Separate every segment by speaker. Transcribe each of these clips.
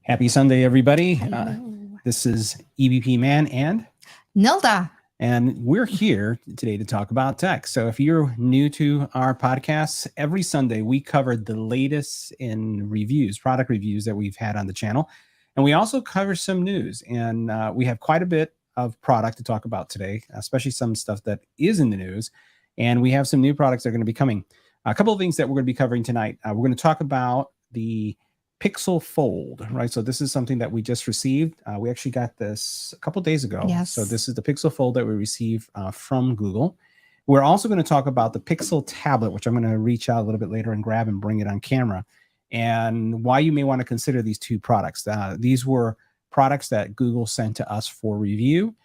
Speaker 1: Happy Sunday, everybody.
Speaker 2: Hello.
Speaker 1: This is EVP Man and
Speaker 2: Nilda.
Speaker 1: And we're here today to talk about tech. So if you're new to our podcast, every Sunday we cover the latest in reviews, product reviews that we've had on the channel. And we also cover some news. And we have quite a bit of product to talk about today, especially some stuff that is in the news. And we have some new products that are going to be coming. A couple of things that we're going to be covering tonight. We're going to talk about the Pixel Fold, right? So this is something that we just received. We actually got this a couple days ago.
Speaker 2: Yes.
Speaker 1: So this is the Pixel Fold that we received from Google. We're also going to talk about the Pixel Tablet, which I'm going to reach out a little bit later and grab and bring it on camera, and why you may want to consider these two products. These were products that Google sent to us for review.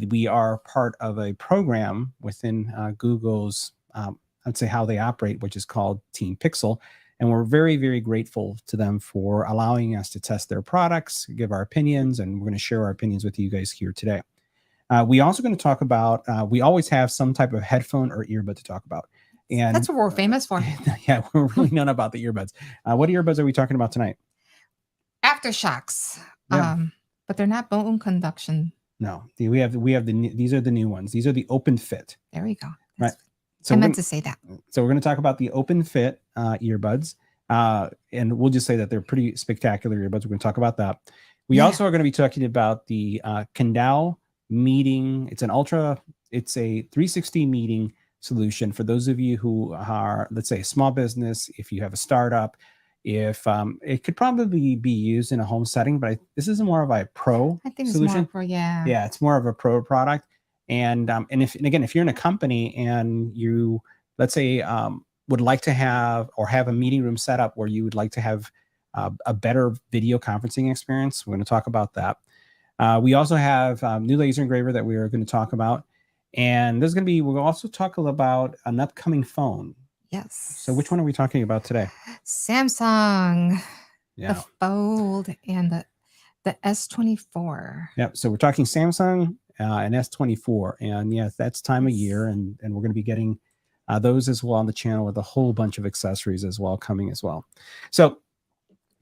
Speaker 1: We are part of a program within Google's, I'd say how they operate, which is called Team Pixel. And we're very, very grateful to them for allowing us to test their products, give our opinions, and we're going to share our opinions with you guys here today. We also going to talk about, we always have some type of headphone or earbud to talk about. And
Speaker 2: that's what we're famous for.
Speaker 1: Yeah, we're really known about the earbuds. What earbuds are we talking about tonight?
Speaker 2: Aftershocks.
Speaker 1: Yeah.
Speaker 2: But they're not bone conduction.
Speaker 1: No, we have these are the new ones. These are the open fit.
Speaker 2: There we go.
Speaker 1: Right. So
Speaker 2: I meant to say that.
Speaker 1: So we're going to talk about the open fit earbuds. And we'll just say that they're pretty spectacular earbuds. We're going to talk about that. We also are going to be talking about the Kendall meeting. It's a 360 meeting solution for those of you who are, let's say, a small business. If you have a startup, if it could probably be used in a home setting, but this is more of a pro solution.
Speaker 2: It's more for,
Speaker 1: Yeah, it's more of a pro product. And if you're in a company and you, let's say, would like to have a meeting room set up where you would like to have a better video conferencing experience, we're going to talk about that. We also have new laser engraver that we are going to talk about. And we'll also talk about an upcoming phone.
Speaker 2: Yes.
Speaker 1: So which one are we talking about today?
Speaker 2: Samsung.
Speaker 1: Yeah.
Speaker 2: The Fold and the S24.
Speaker 1: Yep. So we're talking Samsung and S24. And yes, that's time of year. And we're going to be getting those as well on the channel with a whole bunch of accessories as well coming as well. So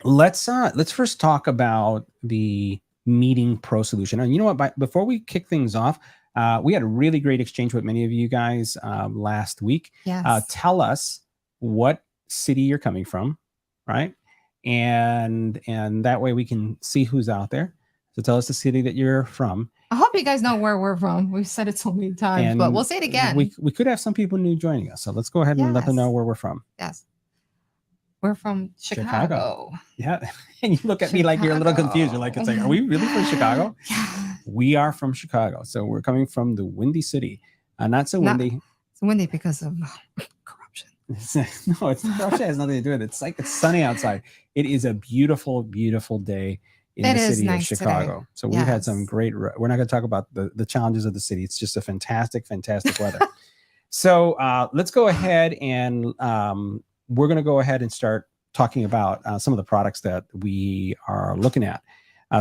Speaker 1: let's first talk about the Meeting Pro solution. And you know what? Before we kick things off, we had a really great exchange with many of you guys last week.
Speaker 2: Yes.
Speaker 1: Tell us what city you're coming from, right? And that way we can see who's out there. So tell us the city that you're from.
Speaker 2: I hope you guys know where we're from. We've said it so many times, but we'll say it again.
Speaker 1: We could have some people new joining us. So let's go ahead and let them know where we're from.
Speaker 2: Yes. We're from Chicago.
Speaker 1: Yeah. And you look at me like you're a little confused. You're like, are we really from Chicago?
Speaker 2: Yeah.
Speaker 1: We are from Chicago. So we're coming from the Windy City. Not so windy.
Speaker 2: It's windy because of corruption.
Speaker 1: No, corruption has nothing to do with it. It's like it's sunny outside. It is a beautiful, beautiful day in the city of Chicago.
Speaker 2: Today.
Speaker 1: So we've had some great, we're not going to talk about the challenges of the city. It's just a fantastic, fantastic weather. So let's go ahead and we're going to go ahead and start talking about some of the products that we are looking at.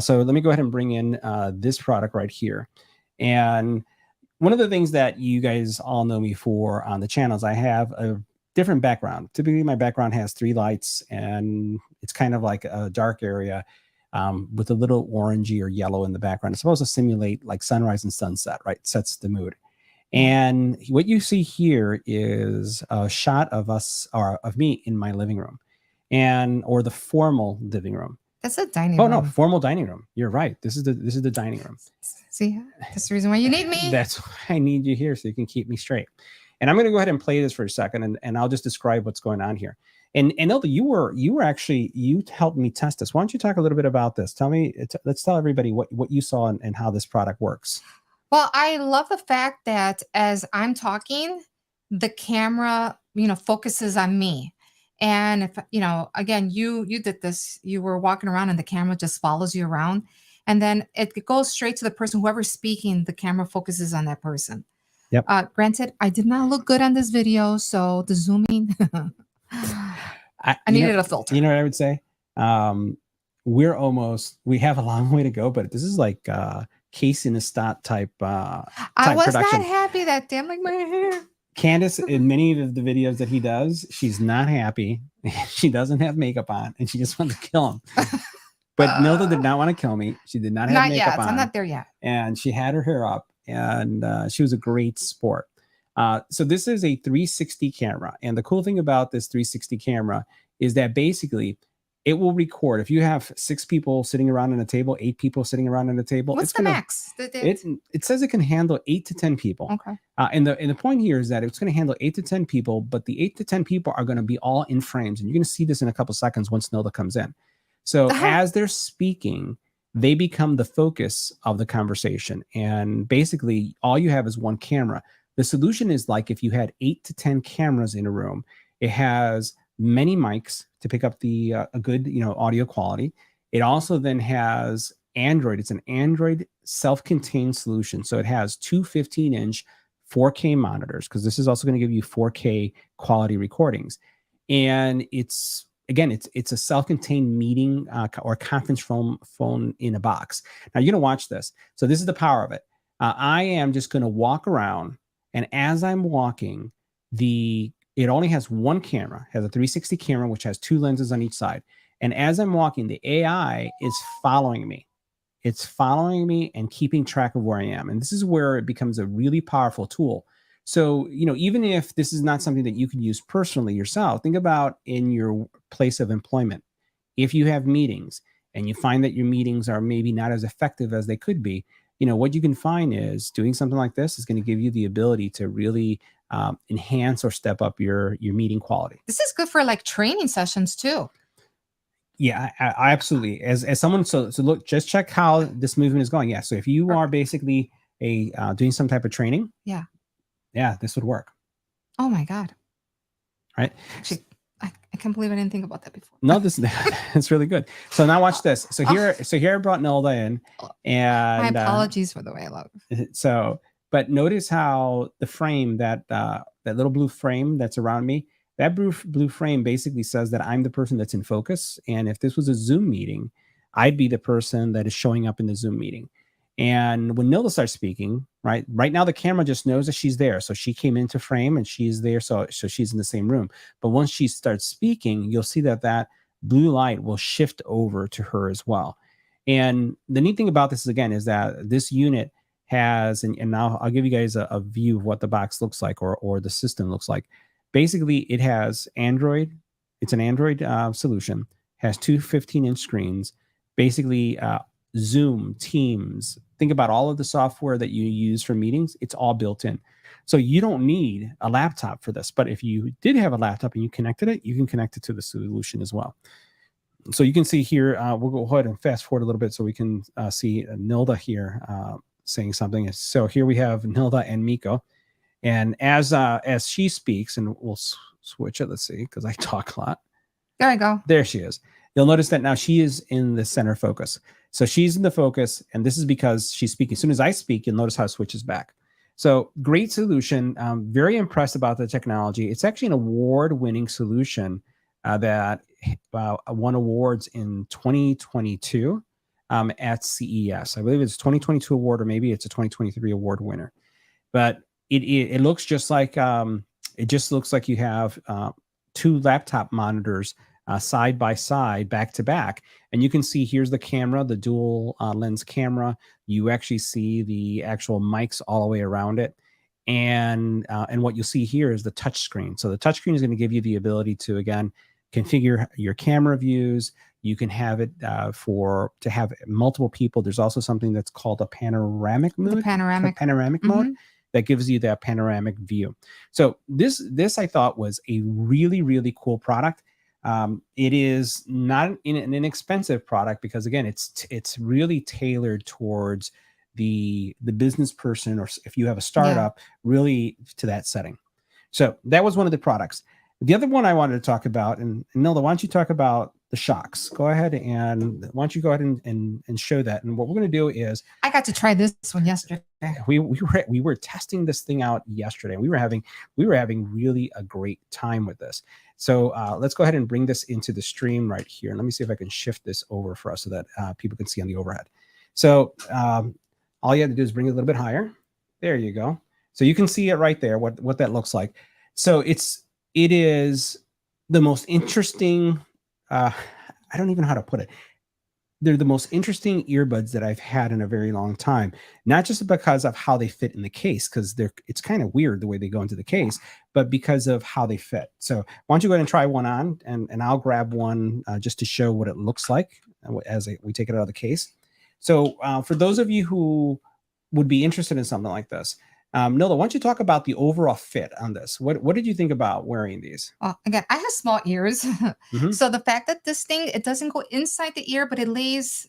Speaker 1: So let me go ahead and bring in this product right here. And one of the things that you guys all know me for on the channels, I have a different background. Typically, my background has 3 lights, and it's kind of like a dark area with a little orangey or yellow in the background. It's supposed to simulate like sunrise and sunset, right? Sets the mood. And what you see here is a shot of me in my living room, or the formal living room.
Speaker 2: That's a dining room.
Speaker 1: Oh no, formal dining room. You're right. This is the dining room.
Speaker 2: See, that's the reason why you need me.
Speaker 1: That's why I need you here so you can keep me straight. And I'm going to go ahead and play this for a second, and I'll just describe what's going on here. And Elda, you helped me test this. Why don't you talk a little bit about this? Let's tell everybody what you saw and how this product works.
Speaker 2: Well, I love the fact that as I'm talking, the camera, focuses on me. And if, again, you did this, you were walking around and the camera just follows you around. And then it goes straight to the person, whoever's speaking, the camera focuses on that person.
Speaker 1: Yep.
Speaker 2: Granted, I did not look good on this video, so the zooming, I needed a filter.
Speaker 1: You know what I would say? We have a long way to go, but this is like Casey Neistat type
Speaker 2: I was
Speaker 1: production.
Speaker 2: not happy that damn like my hair.
Speaker 1: Candace, in many of the videos that he does, she's not happy. She doesn't have makeup on, and she just wants to kill him. But Nilda did not want to kill me. She did not have
Speaker 2: Not
Speaker 1: makeup
Speaker 2: yet.
Speaker 1: on.
Speaker 2: I'm not there yet.
Speaker 1: And she had her hair up, and she was a great sport. So this is a 360 camera. And the cool thing about this 360 camera is that basically it will record. If you have 6 people sitting around on a table, 8 people sitting around on a table,
Speaker 2: What's
Speaker 1: it's
Speaker 2: the
Speaker 1: gonna,
Speaker 2: max?
Speaker 1: it says it can handle 8 to 10 people.
Speaker 2: Okay.
Speaker 1: And the point here is that it's going to handle 8 to 10 people, but the 8 to 10 people are going to be all in frames. And you're going to see this in a couple seconds once Nilda comes in. So as they're speaking, they become the focus of the conversation. And basically all you have is one camera. The solution is like if you had 8 to 10 cameras in a room. It has many mics to pick up the a good audio quality. It also then has Android. It's an Android self-contained solution. So it has 2 15-inch 4K monitors, because this is also going to give you 4K quality recordings. And it's a self-contained meeting or conference phone in a box. Now you're going to watch this. So this is the power of it. I am just going to walk around, and as I'm walking, it only has one camera, has a 360 camera, which has 2 lenses on each side. And as I'm walking, the AI is following me. It's following me and keeping track of where I am. And this is where it becomes a really powerful tool. So, even if this is not something that you can use personally yourself, think about in your place of employment. If you have meetings and you find that your meetings are maybe not as effective as they could be, what you can find is doing something like this is going to give you the ability to really enhance or step up your meeting quality.
Speaker 2: This is good for like training sessions too.
Speaker 1: Yeah, I absolutely. As someone, so look, just check how this movement is going. Yeah. So if you are basically doing some type of training, yeah, this would work.
Speaker 2: Oh my God.
Speaker 1: Right.
Speaker 2: Actually, I can't believe I didn't think about that before.
Speaker 1: No, it's really good. So now watch this. So here I brought Nilda in, and
Speaker 2: my apologies for the way I look.
Speaker 1: So, but notice how the frame that little blue frame that's around me, that blue frame basically says that I'm the person that's in focus. And if this was a Zoom meeting, I'd be the person that is showing up in the Zoom meeting. And when Nilda starts speaking, right now the camera just knows that she's there. So she came into frame and she's there. So she's in the same room. But once she starts speaking, you'll see that blue light will shift over to her as well. And the neat thing about this is that this unit has, and now I'll give you guys a view of what the box looks like or the system looks like. Basically, it has Android. It's an Android solution, has 2 15-inch screens, basically Zoom, Teams. Think about all of the software that you use for meetings. It's all built in. So you don't need a laptop for this. But if you did have a laptop and you connected it, you can connect it to the solution as well. So you can see here, we'll go ahead and fast forward a little bit so we can see Nilda here saying something. So here we have Nilda and Miko. And as she speaks, and we'll switch it, let's see, because I talk a lot.
Speaker 2: There I go.
Speaker 1: There she is. You'll notice that now she is in the center focus. So she's in the focus, and this is because she's speaking. As soon as I speak, you'll notice how it switches back. So great solution. Very impressed about the technology. It's actually an award-winning solution that won awards in 2022 at CES. I believe it's a 2022 award, or maybe it's a 2023 award winner. But it looks just like you have 2 laptop monitors side by side, back to back, and you can see here's the camera, the dual lens camera. You actually see the actual mics all the way around it, and what you'll see here is the touch screen. So the touch screen is going to give you the ability to again configure your camera views. You can have it to have multiple people. There's also something that's called a panoramic mode.
Speaker 2: The panoramic
Speaker 1: mode that gives you that panoramic view. So this I thought was a really, really cool product. It is not an inexpensive product because again, it's really tailored towards the business person, or if you have a startup, really to that setting. So that was one of the products. The other one I wanted to talk about, and Nilda, why don't you talk about the shocks? Go ahead and why don't you go ahead and show that? And what we're going to do is,
Speaker 2: I got to try this one yesterday.
Speaker 1: We were testing this thing out yesterday. We were having really a great time with this. So let's go ahead and bring this into the stream right here. Let me see if I can shift this over for us so that people can see on the overhead. So all you have to do is bring it a little bit higher. There you go. So you can see it right there, what that looks like. So it is the most interesting, I don't even know how to put it. they're the most interesting earbuds that I've had in a very long time. Not just because of how they fit in the case, because it's kind of weird the way they go into the case, but because of how they fit. So why don't you go ahead and try one on, and I'll grab one just to show what it looks like as we take it out of the case. So for those of you who would be interested in something like this, Nola, why don't you talk about the overall fit on this? What did you think about wearing these?
Speaker 2: Again, I have small ears.
Speaker 1: Mhm.
Speaker 2: So the fact that this thing, it doesn't go inside the ear, but it lays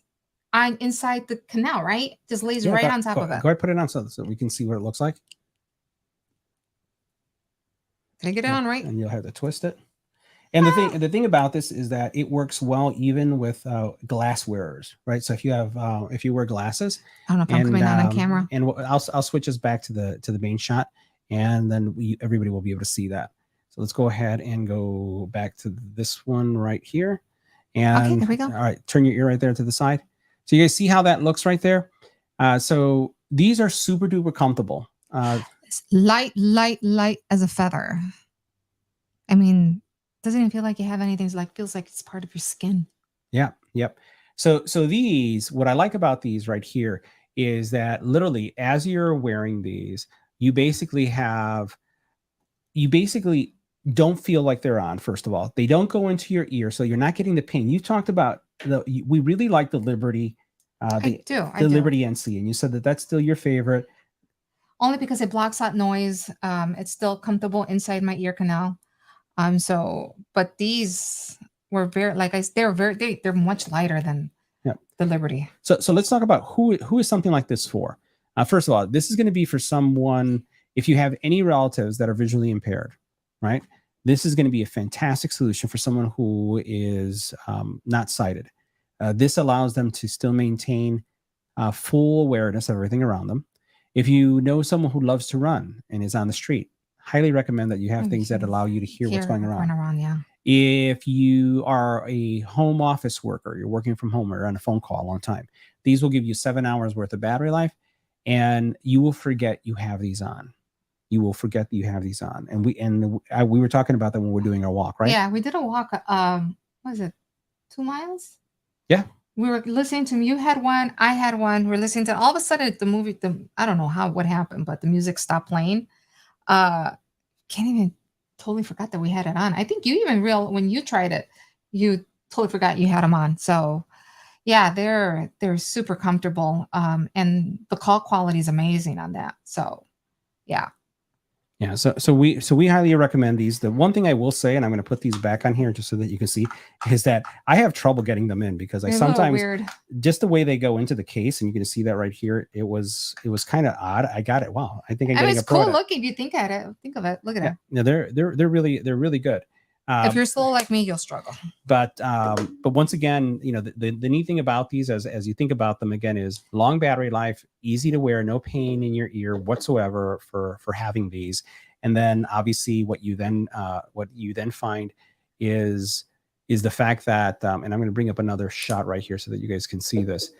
Speaker 2: on inside the canal, right? Just lays
Speaker 1: Yeah,
Speaker 2: right
Speaker 1: go,
Speaker 2: on top
Speaker 1: go,
Speaker 2: of
Speaker 1: go
Speaker 2: it.
Speaker 1: ahead, put it on so we can see what it looks like.
Speaker 2: Did I get it
Speaker 1: Yeah,
Speaker 2: on right?
Speaker 1: and you'll have to twist it. And the thing about this is that it works well even with glass wearers, right? So if you wear glasses,
Speaker 2: I don't know if I'm coming out on camera.
Speaker 1: and I'll switch us back to the main shot, and then everybody will be able to see that. So let's go ahead and go back to this one right here,
Speaker 2: Okay,
Speaker 1: and
Speaker 2: there we go.
Speaker 1: all right, turn your ear right there to the side. So you guys see how that looks right there. So these are super duper comfortable.
Speaker 2: It's light, light, light as a feather. I mean, doesn't even feel like you have anything. It's like feels like it's part of your skin.
Speaker 1: Yeah, yep. So these, what I like about these right here is that literally as you're wearing these, you basically don't feel like they're on. First of all, they don't go into your ear, so you're not getting the pain. You talked about we really like the Liberty,
Speaker 2: I do.
Speaker 1: Liberty NC, and you said that that's still your favorite.
Speaker 2: Only because it blocks out noise. It's still comfortable inside my ear canal. But these were very, like they're much lighter than
Speaker 1: Yeah.
Speaker 2: the Liberty.
Speaker 1: So let's talk about who is something like this for. First of all, this is going to be for someone, if you have any relatives that are visually impaired, right? This is going to be a fantastic solution for someone who is not sighted. This allows them to still maintain full awareness of everything around them. If you know someone who loves to run and is on the street, highly recommend that you have things that allow you to hear what's going around.
Speaker 2: Yeah.
Speaker 1: If you are a home office worker, you're working from home or on a phone call a long time, these will give you 7 hours worth of battery life, and you will forget you have these on. You will forget that you have these on. And we were talking about that when we're doing our walk, right?
Speaker 2: Yeah, we did a walk. What was it? 2 miles?
Speaker 1: Yeah.
Speaker 2: We were listening to, you had one, I had one. We're listening to, all of a sudden the movie, I don't know what happened, but the music stopped playing. Can't even, totally forgot that we had it on. I think you even when you tried it, you totally forgot you had them on. So yeah, they're super comfortable. And the call quality is amazing on that. So yeah.
Speaker 1: Yeah, so we highly recommend these. The one thing I will say, and I'm going to put these back on here just so that you can see, is that I have trouble getting them in because I sometimes,
Speaker 2: weird.
Speaker 1: Just the way they go into the case, and you can see that right here, it was kind of odd. I got it. Wow, I think I'm getting
Speaker 2: it's
Speaker 1: a pro.
Speaker 2: Cool looking. If you think of it, look at it.
Speaker 1: Yeah, they're really good.
Speaker 2: If you're slow like me, you'll struggle.
Speaker 1: But once again, the neat thing about these, as you think about them again, is long battery life, easy to wear, no pain in your ear whatsoever for having these. And then obviously what you then find is the fact that, and I'm going to bring up another shot right here so that you guys can see this,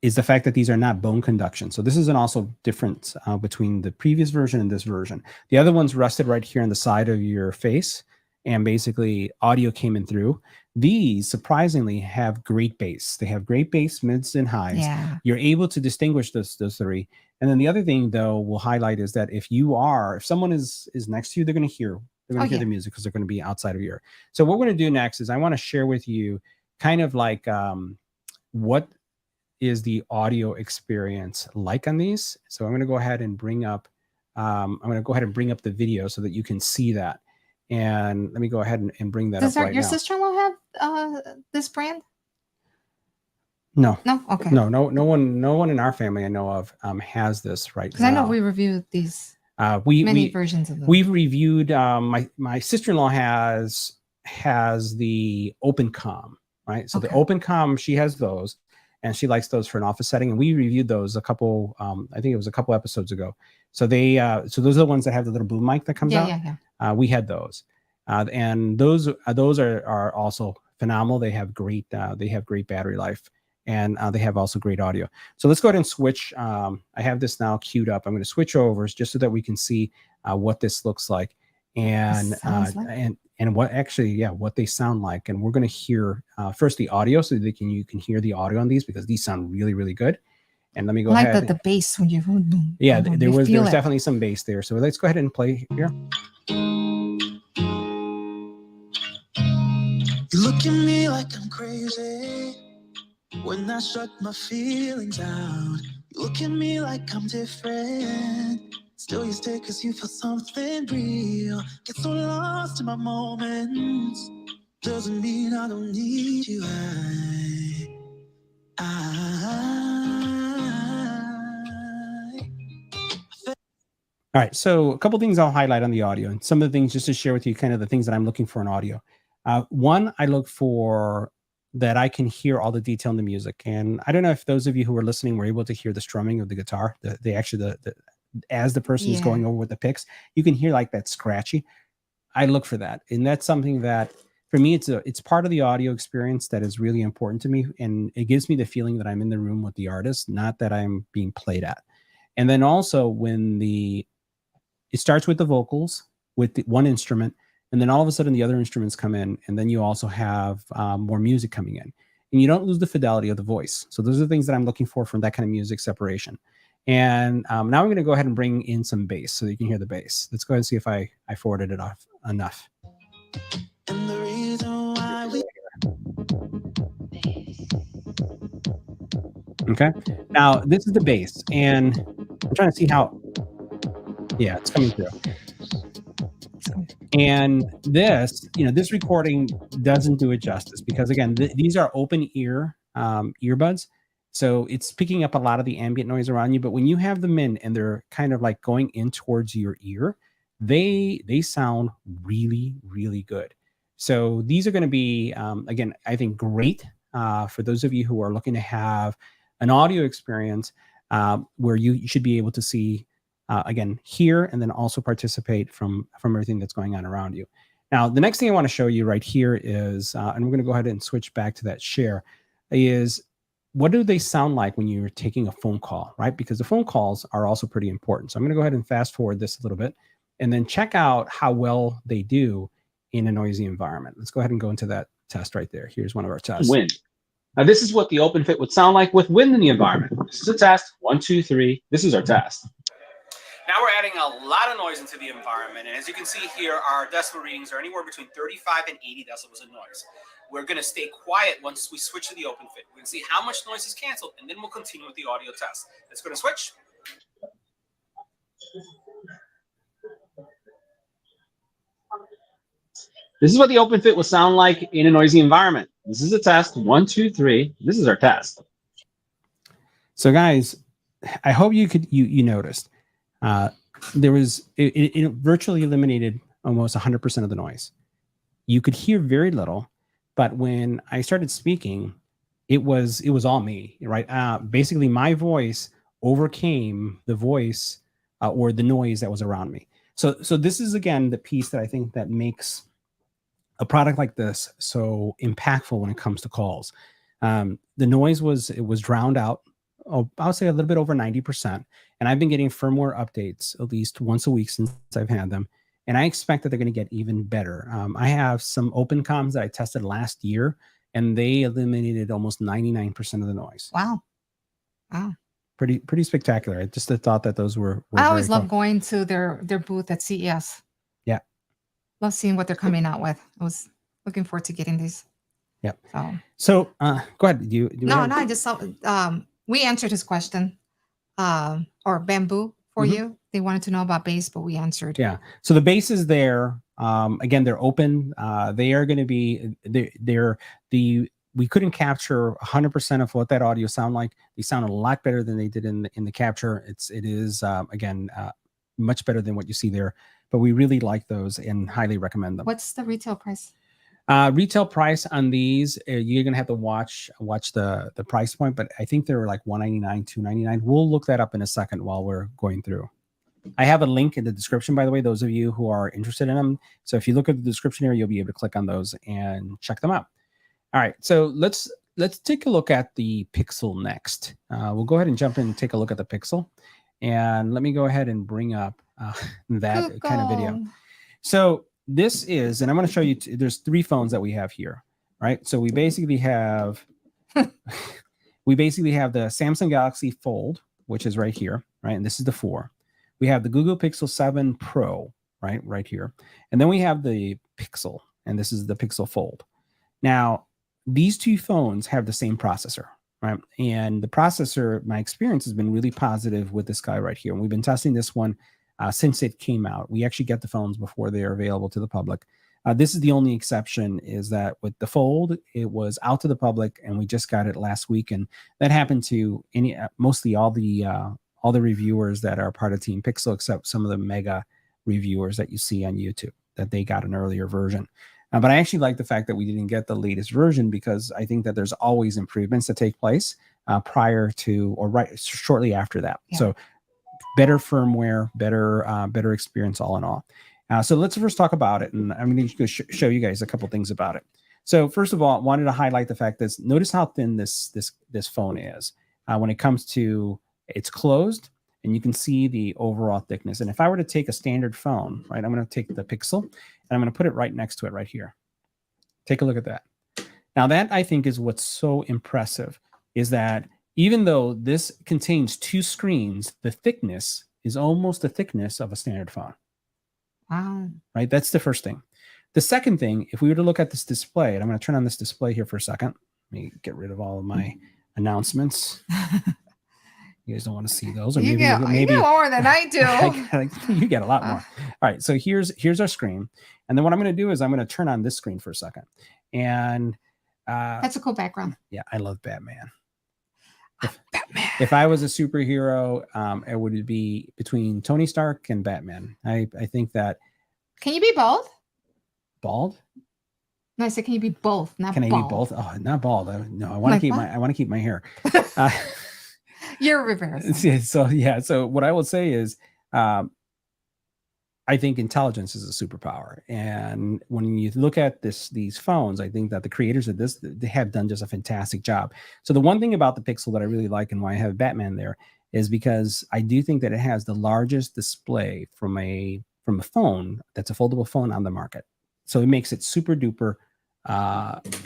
Speaker 1: is the fact that these are not bone conduction. So this is an also difference between the previous version and this version. The other one's rested right here on the side of your face, and basically audio came in through. These surprisingly have great bass. They have great bass, mids, and highs.
Speaker 2: Yeah.
Speaker 1: You're able to distinguish those three. And then the other thing, though, we'll highlight is that if someone is next to you, they're going to hear the music because they're going to be outside of your ear. So what we're going to do next is I want to share with you kind of like what is the audio experience like on these. So I'm going to go ahead and bring up the video so that you can see that. And let me go ahead and bring that up right now. Does
Speaker 2: your sister-in-law have this brand?
Speaker 1: No.
Speaker 2: No? Okay.
Speaker 1: No one in our family I know of has this right now.
Speaker 2: Because I know we reviewed these many versions of them.
Speaker 1: We've reviewed my sister-in-law has the OpenCom, right? So the OpenCom, she has those, and she likes those for an office setting. And we reviewed those a couple, I think it was a couple episodes ago. So so those are the ones that have the little boom mic that comes out. Yeah. We had those, and those are also phenomenal. They have great battery life, and they have also great audio. So let's go ahead and switch. I have this now queued up. I'm going to switch over just so that we can see what this looks like. and what actually, yeah, what they sound like. And we're going to hear first the audio, so that you can hear the audio on these, because these sound really, really good. And let me go ahead.
Speaker 2: The bass when you
Speaker 1: yeah, there was definitely some bass there. So let's go ahead and play here.
Speaker 3: You look at me like I'm crazy when I shut my feelings out. You look at me like I'm different. Still you stay cause you feel something real. Get so lost in my moments. Doesn't mean I don't need you.
Speaker 1: All right, so a couple things I'll highlight on the audio, and some of the things just to share with you, kind of the things that I'm looking for in audio. One, I look for that I can hear all the detail in the music, and I don't know if those of you who are listening were able to hear the strumming of the guitar. As the person is going over with the picks, you can hear like that scratchy. I look for that, and that's something that for me it's part of the audio experience that is really important to me, and it gives me the feeling that I'm in the room with the artist, not that I'm being played at. And then also when it starts with the vocals with the one instrument, and then all of a sudden the other instruments come in, and then you also have more music coming in, and you don't lose the fidelity of the voice. So those are the things that I'm looking for from that kind of music separation. And now I'm going to go ahead and bring in some bass so you can hear the bass. Let's go ahead and see if I forwarded it off enough.
Speaker 3: And the reason why
Speaker 1: Okay, now this is the bass, and I'm trying to see how. Yeah, it's coming through. And this, this recording doesn't do it justice, because again, these are open ear earbuds. So it's picking up a lot of the ambient noise around you. But when you have them in and they're kind of like going in towards your ear, they sound really, really good. So these are going to be, again, I think great for those of you who are looking to have an audio experience where you should be able to see, again, hear and then also participate from everything that's going on around you. Now, the next thing I want to show you right here is, and we're going to go ahead and switch back to that share, is what do they sound like when you're taking a phone call, right? Because the phone calls are also pretty important. So I'm going to go ahead and fast forward this a little bit and then check out how well they do in a noisy environment. Let's go ahead and go into that test right there. Here's one of our tests.
Speaker 4: Wind. Now, this is what the open fit would sound like with wind in the environment. This is a test. 1, 2, 3. This is our test.
Speaker 1: Now we're adding a lot of noise into the environment. And as you can see here, our decibel readings are anywhere between 35 and 80 decibels of noise. We're going to stay quiet once we switch to the open fit. We're going to see how much noise is canceled, and then we'll continue with the audio test. Let's go to switch.
Speaker 4: This is what the open fit will sound like in a noisy environment. This is a test. 1, 2, 3. This is our test.
Speaker 1: So guys, I hope you noticed. There was it virtually eliminated almost 100% of the noise. You could hear very little, but when I started speaking, it was all me, right? Basically, my voice overcame the voice or the noise that was around me. So this is again the piece that I think that makes a product like this so impactful when it comes to calls. The noise was drowned out. I would say a little bit over 90%. And I've been getting firmware updates at least once a week since I've had them. And I expect that they're going to get even better. I have some open comms that I tested last year, and they eliminated almost 99% of the noise.
Speaker 2: Wow.
Speaker 1: Pretty spectacular. I just thought that those were
Speaker 2: I always love going to their booth at CES.
Speaker 1: Yeah.
Speaker 2: Love seeing what they're coming out with. I was looking forward to getting these.
Speaker 1: Yep. So go ahead.
Speaker 2: I just saw we answered his question, or Bamboo for you. They wanted to know about bass, but we answered.
Speaker 1: Yeah. So the bass is there. Again, they're open. They are going to be we couldn't capture 100% of what that audio sound like. They sound a lot better than they did in the capture. It is again much better than what you see there. But we really like those and highly recommend them.
Speaker 2: What's the retail price?
Speaker 1: Retail price on these, you're gonna have to watch the price point, but I think they're like $199, $299. We'll look that up in a second while we're going through. I have a link in the description, by the way, those of you who are interested in them. So if you look at the description here, you'll be able to click on those and check them out. All right, so let's take a look at the Pixel next. We'll go ahead and jump in and take a look at the Pixel. And let me go ahead and bring up that kind of video. So this is, and I'm going to show you, there's 3 phones that we have here, right? So we basically have, the Samsung Galaxy Fold, which is right here, right? And this is the 4. We have the Google Pixel 7 Pro, right here. And then we have the Pixel, and this is the Pixel Fold. Now, these 2 phones have the same processor, right? And the processor, my experience has been really positive with this guy right here. And we've been testing this one since it came out. We actually get the phones before they are available to the public. This is the only exception, is that with the Fold, it was out to the public, and we just got it last week. And that happened to mostly all the reviewers that are part of Team Pixel, except some of the mega reviewers that you see on YouTube, that they got an earlier version. But I actually like the fact that we didn't get the latest version, because I think that there's always improvements that take place prior to or shortly after that. Yeah. So better firmware, better experience all in all. So let's first talk about it, and I'm going to show you guys a couple things about it. So first of all, I wanted to highlight the fact that notice how thin this phone is. When it comes to, it's closed, and you can see the overall thickness. And if I were to take a standard phone, right, I'm going to take the Pixel, and I'm going to put it right next to it right here. Take a look at that. Now that, I think, is what's so impressive, is that even though this contains 2 screens, the thickness is almost the thickness of a standard phone.
Speaker 2: Wow. Right?
Speaker 1: That's the first thing. The second thing, if we were to look at this display, and I'm going to turn on this display here for a second. Let me get rid of all of my announcements. You guys don't want to see those, or maybe
Speaker 2: you get more than I do.
Speaker 1: You get a lot more. All right, so here's our screen, and then what I'm going to do is I'm going to turn on this screen for a second, and
Speaker 2: that's a cool background.
Speaker 1: Yeah, I love Batman.
Speaker 2: Batman.
Speaker 1: If I was a superhero, it would be between Tony Stark and Batman. I think that.
Speaker 2: Can you be both?
Speaker 1: Bald?
Speaker 2: No, I said, can you be both? Not
Speaker 1: can
Speaker 2: bald.
Speaker 1: I be both? Oh, not bald. No, I want to keep my hair.
Speaker 2: You're reverse.
Speaker 1: So what I will say is, I think intelligence is a superpower. And when you look at these phones, I think that the creators of this, they have done just a fantastic job. So the one thing about the Pixel that I really like, and why I have Batman there, is because I do think that it has the largest display from a phone that's a foldable phone on the market. So it makes it super duper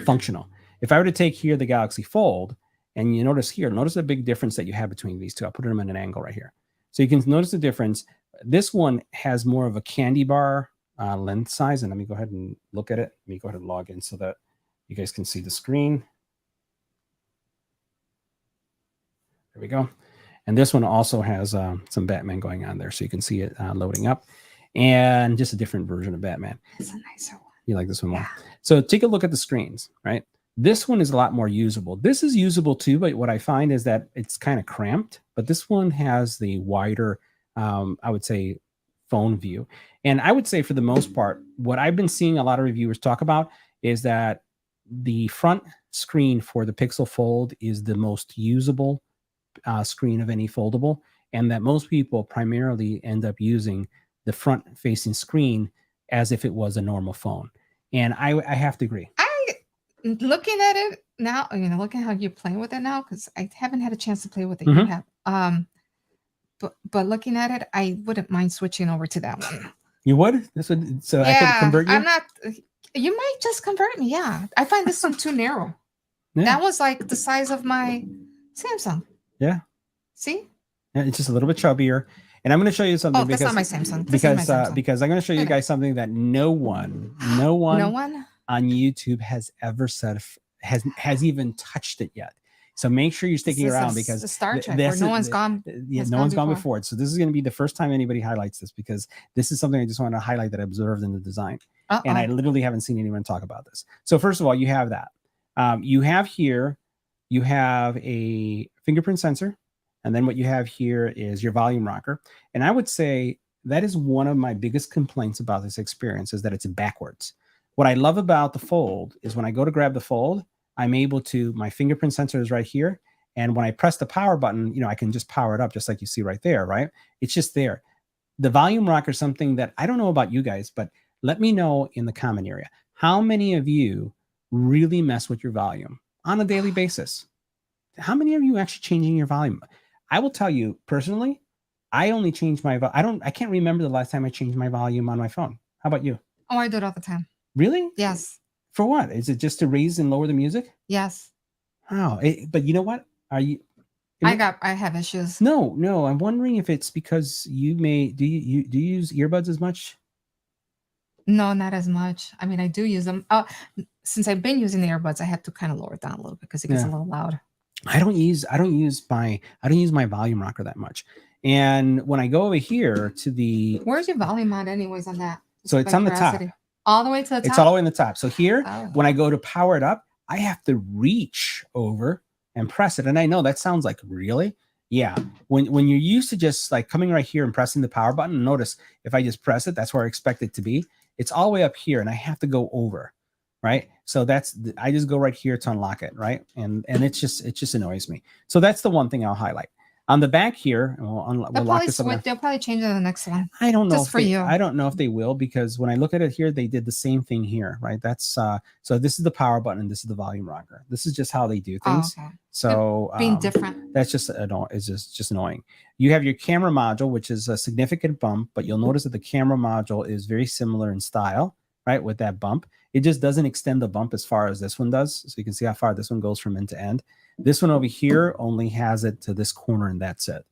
Speaker 1: functional. If I were to take here the Galaxy Fold, and you notice the big difference that you have between these 2. I'll put them at an angle right here. So you can notice the difference. This one has more of a candy bar length size. And let me go ahead and look at it. Let me go ahead and log in so that you guys can see the screen. There we go. And this one also has some Batman going on there. So you can see it loading up. And just a different version of Batman.
Speaker 2: It's a nicer one.
Speaker 1: You like this one more? So take a look at the screens, right? This one is a lot more usable. This is usable too, but what I find is that it's kind of cramped. But this one has the wider, I would say, phone view. And I would say for the most part, what I've been seeing a lot of reviewers talk about is that the front screen for the Pixel Fold is the most usable screen of any foldable, and that most people primarily end up using the front-facing screen as if it was a normal phone. And I have to agree.
Speaker 2: Looking at it now, looking at how you're playing with it now, because I haven't had a chance to play with it.
Speaker 1: Mm-hmm.
Speaker 2: You have. But looking at it, I wouldn't mind switching over to that one.
Speaker 1: You would? So I could convert you?
Speaker 2: I'm not. You might just convert me. Yeah. I find this one too narrow.
Speaker 1: Yeah.
Speaker 2: That was like the size of my Samsung.
Speaker 1: Yeah.
Speaker 2: See?
Speaker 1: Yeah, it's just a little bit chubbier. And I'm going to show you something.
Speaker 2: Oh, that's not my Samsung.
Speaker 1: Because I'm going to show you guys something that no one on YouTube has ever said, has even touched it yet. So make sure you're sticking around, because
Speaker 2: the Star Trek where no one's gone.
Speaker 1: Yeah, no one's gone before it. So this is going to be the first time anybody highlights this, because this is something I just want to highlight that I observed in the design. And I literally haven't seen anyone talk about this. So first of all, you have that. You have a fingerprint sensor. And then what you have here is your volume rocker. And I would say that is one of my biggest complaints about this experience, is that it's backwards. What I love about the Fold is when I go to grab the Fold, I'm able to, my fingerprint sensor is right here. And when I press the power button, I can just power it up just like you see right there, right? It's just there. The volume rocker is something that I don't know about you guys, but let me know in the comment area. How many of you really mess with your volume on a daily basis? How many of you actually changing your volume? I will tell you personally, I only change my volume. I can't remember the last time I changed my volume on my phone. How about you?
Speaker 2: Oh, I do it all the time.
Speaker 1: Really?
Speaker 2: Yes.
Speaker 1: For what? Is it just to raise and lower the music?
Speaker 2: Yes.
Speaker 1: Oh, but you know what? Are you?
Speaker 2: I have issues.
Speaker 1: No. I'm wondering if it's because you may do you use earbuds as much?
Speaker 2: No, not as much. I mean, I do use them. Since I've been using the earbuds, I have to kind of lower it down a little bit because it gets a little loud.
Speaker 1: I don't use my volume rocker that much. And when I go over here to the
Speaker 2: Where's your volume on anyways on that?
Speaker 1: So it's on the top.
Speaker 2: All the way to the top?
Speaker 1: It's all the way in the top. So here,
Speaker 2: Oh.
Speaker 1: when I go to power it up, I have to reach over and press it. And I know that sounds like, really? Yeah. When you're used to just like coming right here and pressing the power button, notice if I just press it, that's where I expect it to be. It's all the way up here and I have to go over, right? So I just go right here to unlock it, right? And it just annoys me. So that's the one thing I'll highlight. On the back here, we'll lock this up.
Speaker 2: They'll probably change it in the next one.
Speaker 1: I don't know.
Speaker 2: Just for you.
Speaker 1: I don't know if they will, because when I look at it here, they did the same thing here, right? That's so this is the power button and this is the volume rocker. This is just how they do things.
Speaker 2: Oh, okay.
Speaker 1: So
Speaker 2: Being different.
Speaker 1: That's just it's just annoying. You have your camera module, which is a significant bump, but you'll notice that the camera module is very similar in style, right? With that bump, it just doesn't extend the bump as far as this one does. So you can see how far this one goes from end to end. This one over here only has it to this corner, and that's it.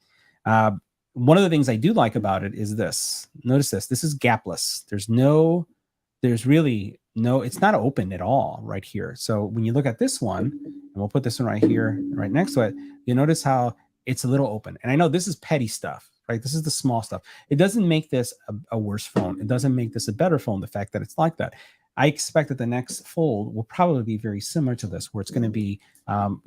Speaker 1: One of the things I do like about it is this. Notice this. This is gapless. There's really no, it's not open at all right here. So when you look at this one, and we'll put this one right here, right next to it, you notice how it's a little open. And I know this is petty stuff, right? This is the small stuff. It doesn't make this a worse phone. It doesn't make this a better phone, the fact that it's like that. I expect that the next fold will probably be very similar to this, where it's going to be,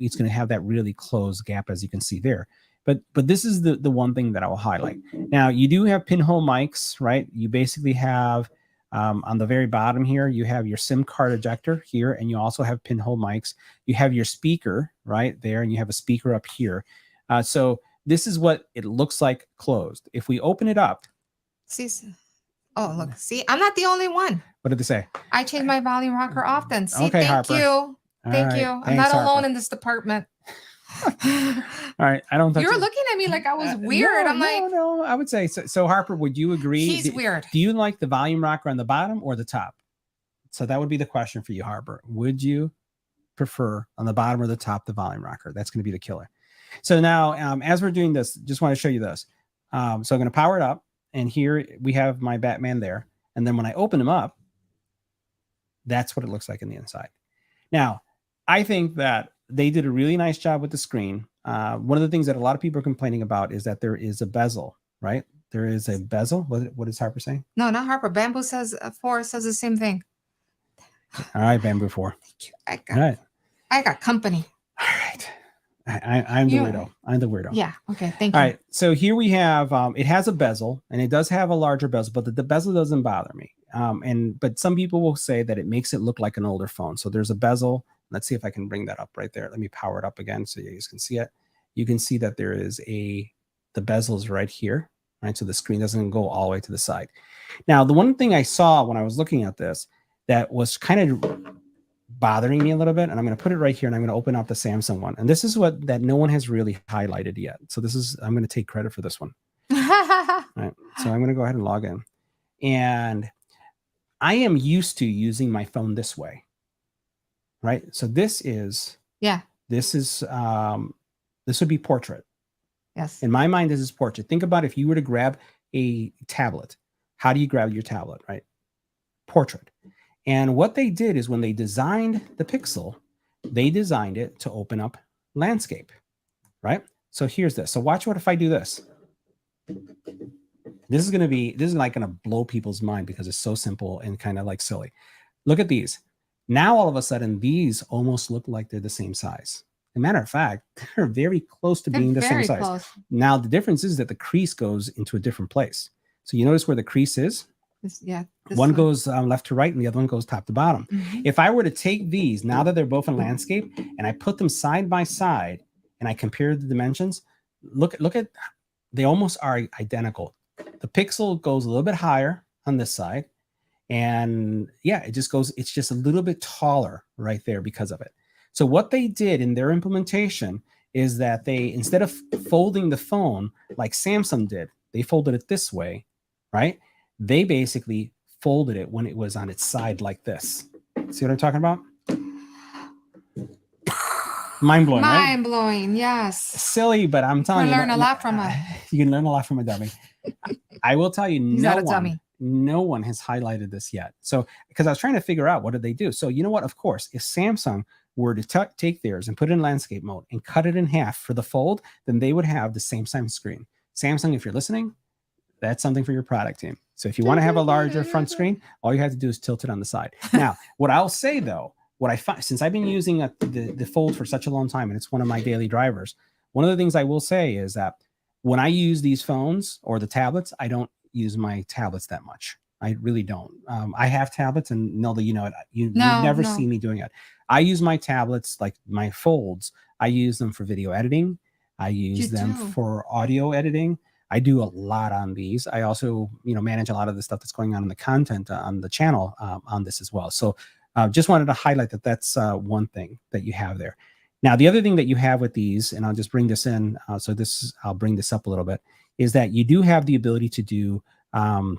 Speaker 1: it's going to have that really closed gap, as you can see there. But this is the one thing that I will highlight. Now, you do have pinhole mics, right? You basically have, on the very bottom here, you have your SIM card ejector here, and you also have pinhole mics. You have your speaker right there, and you have a speaker up here. So this is what it looks like closed. If we open it up.
Speaker 2: See, oh, look, see, I'm not the only one.
Speaker 1: What did they say?
Speaker 2: I change my volume rocker often. See,
Speaker 1: okay,
Speaker 2: thank
Speaker 1: Harper.
Speaker 2: you. Thank
Speaker 1: right,
Speaker 2: you. I'm
Speaker 1: thanks,
Speaker 2: not alone
Speaker 1: Harper.
Speaker 2: in this department.
Speaker 1: All right, I don't.
Speaker 2: You were looking at me like I was weird.
Speaker 1: No,
Speaker 2: I'm like,
Speaker 1: no. I would say so. So Harper, would you agree?
Speaker 2: He's weird.
Speaker 1: Do you like the volume rocker on the bottom or the top? So that would be the question for you, Harper. Would you prefer on the bottom or the top the volume rocker? That's going to be the killer. So now, as we're doing this, just want to show you this. So I'm going to power it up, and here we have my Batman there. And then when I open him up, that's what it looks like in the inside. Now, I think that they did a really nice job with the screen. One of the things that a lot of people are complaining about is that there is a bezel, right? There is a bezel. What is Harper saying?
Speaker 2: No, not Harper. Bamboo says 4 says the same thing.
Speaker 1: All right, Bamboo 4.
Speaker 2: Thank you.
Speaker 1: All right.
Speaker 2: I got company.
Speaker 1: All right. I'm the weirdo. I'm the weirdo.
Speaker 2: Yeah. Okay. Thank you.
Speaker 1: All right. So here we have, it has a bezel, and it does have a larger bezel, but the bezel doesn't bother me. But some people will say that it makes it look like an older phone. So there's a bezel. Let's see if I can bring that up right there. Let me power it up again so you guys can see it. You can see that there is the bezel is right here, right? So the screen doesn't go all the way to the side. Now, the one thing I saw when I was looking at this that was kind of bothering me a little bit, and I'm going to put it right here, and I'm going to open up the Samsung one. And this is that no one has really highlighted yet. So I'm going to take credit for this one. All right. So I'm going to go ahead and log in. And I am used to using my phone this way. Right. So this would be portrait.
Speaker 2: Yes.
Speaker 1: In my mind, this is portrait. Think about if you were to grab a tablet. How do you grab your tablet? Right. Portrait. And what they did is when they designed the Pixel, they designed it to open up landscape. Right. So here's this. So watch what if I do this. This is like going to blow people's mind because it's so simple and kind of like silly. Look at these. Now, all of a sudden, these almost look like they're the same size. As a matter of fact, they're very close to being the same size.
Speaker 2: Close.
Speaker 1: Now, the difference is that the crease goes into a different place. So you notice where the crease is? One goes left to right, and the other one goes top to bottom. Mm-hmm. If I were to take these, now that they're both in landscape, and I put them side by side, and I compare the dimensions, look at, they almost are identical. The Pixel goes a little bit higher on this side. And yeah, it's just a little bit taller right there because of it. So what they did in their implementation is that they, instead of folding the phone like Samsung did, they folded it this way, right? They basically folded it when it was on its side like this. See what I'm talking about? Mind blowing, right?
Speaker 2: Mind blowing. Yes.
Speaker 1: Silly, but I'm telling
Speaker 2: can
Speaker 1: you,
Speaker 2: learn a lot from
Speaker 1: you can learn a lot from a dummy. I will tell you,
Speaker 2: He's not a dummy.
Speaker 1: no one has highlighted this yet. So, because I was trying to figure out what did they do. So, you know what? Of course, if Samsung were to take theirs and put it in landscape mode and cut it in half for the fold, then they would have the same size screen. Samsung, if you're listening, that's something for your product team. So if you want to have a larger front screen, all you have to do is tilt it on the side. Now, what I'll say though, what I find, since I've been using the fold for such a long time, and it's one of my daily drivers, one of the things I will say is that when I use these phones or the tablets, I don't use my tablets that much. I really don't. I have tablets, and Nilda, you know it. You never see me doing it. I use my tablets, like my folds. I use them for video editing. I use them for audio editing. I do a lot on these. I also, manage a lot of the stuff that's going on in the content on the channel on this as well. So just wanted to highlight that that's one thing that you have there. Now, the other thing that you have with these, and I'll just bring this in, I'll bring this up a little bit, is that you do have the ability to do, we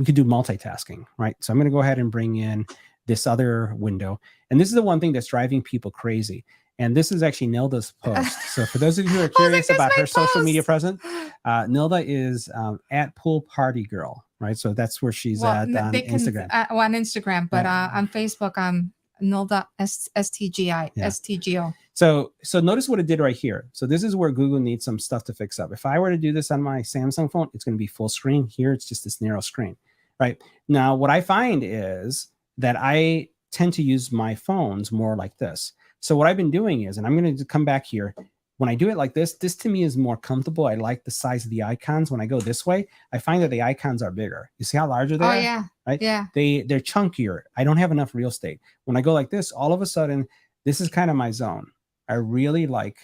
Speaker 1: could do multitasking, right? So I'm going to go ahead and bring in this other window. And this is the one thing that's driving people crazy. And this is actually Nilda's post. So for those of you who are curious about her social media presence, Nilda is at Pool Party Girl, right? So that's where she's at on Instagram.
Speaker 2: On Instagram, but on Facebook, I'm Nilda STGO.
Speaker 1: So notice what it did right here. So this is where Google needs some stuff to fix up. If I were to do this on my Samsung phone, it's going to be full screen. Here, it's just this narrow screen, right? Now, what I find is that I tend to use my phones more like this. So what I've been doing is, and I'm going to come back here. When I do it like this to me is more comfortable. I like the size of the icons. When I go this way, I find that the icons are bigger. You see how larger they are?
Speaker 2: Oh, yeah.
Speaker 1: Right?
Speaker 2: Yeah.
Speaker 1: They're chunkier. I don't have enough real estate. When I go like this, all of a sudden, this is kind of my zone. I really like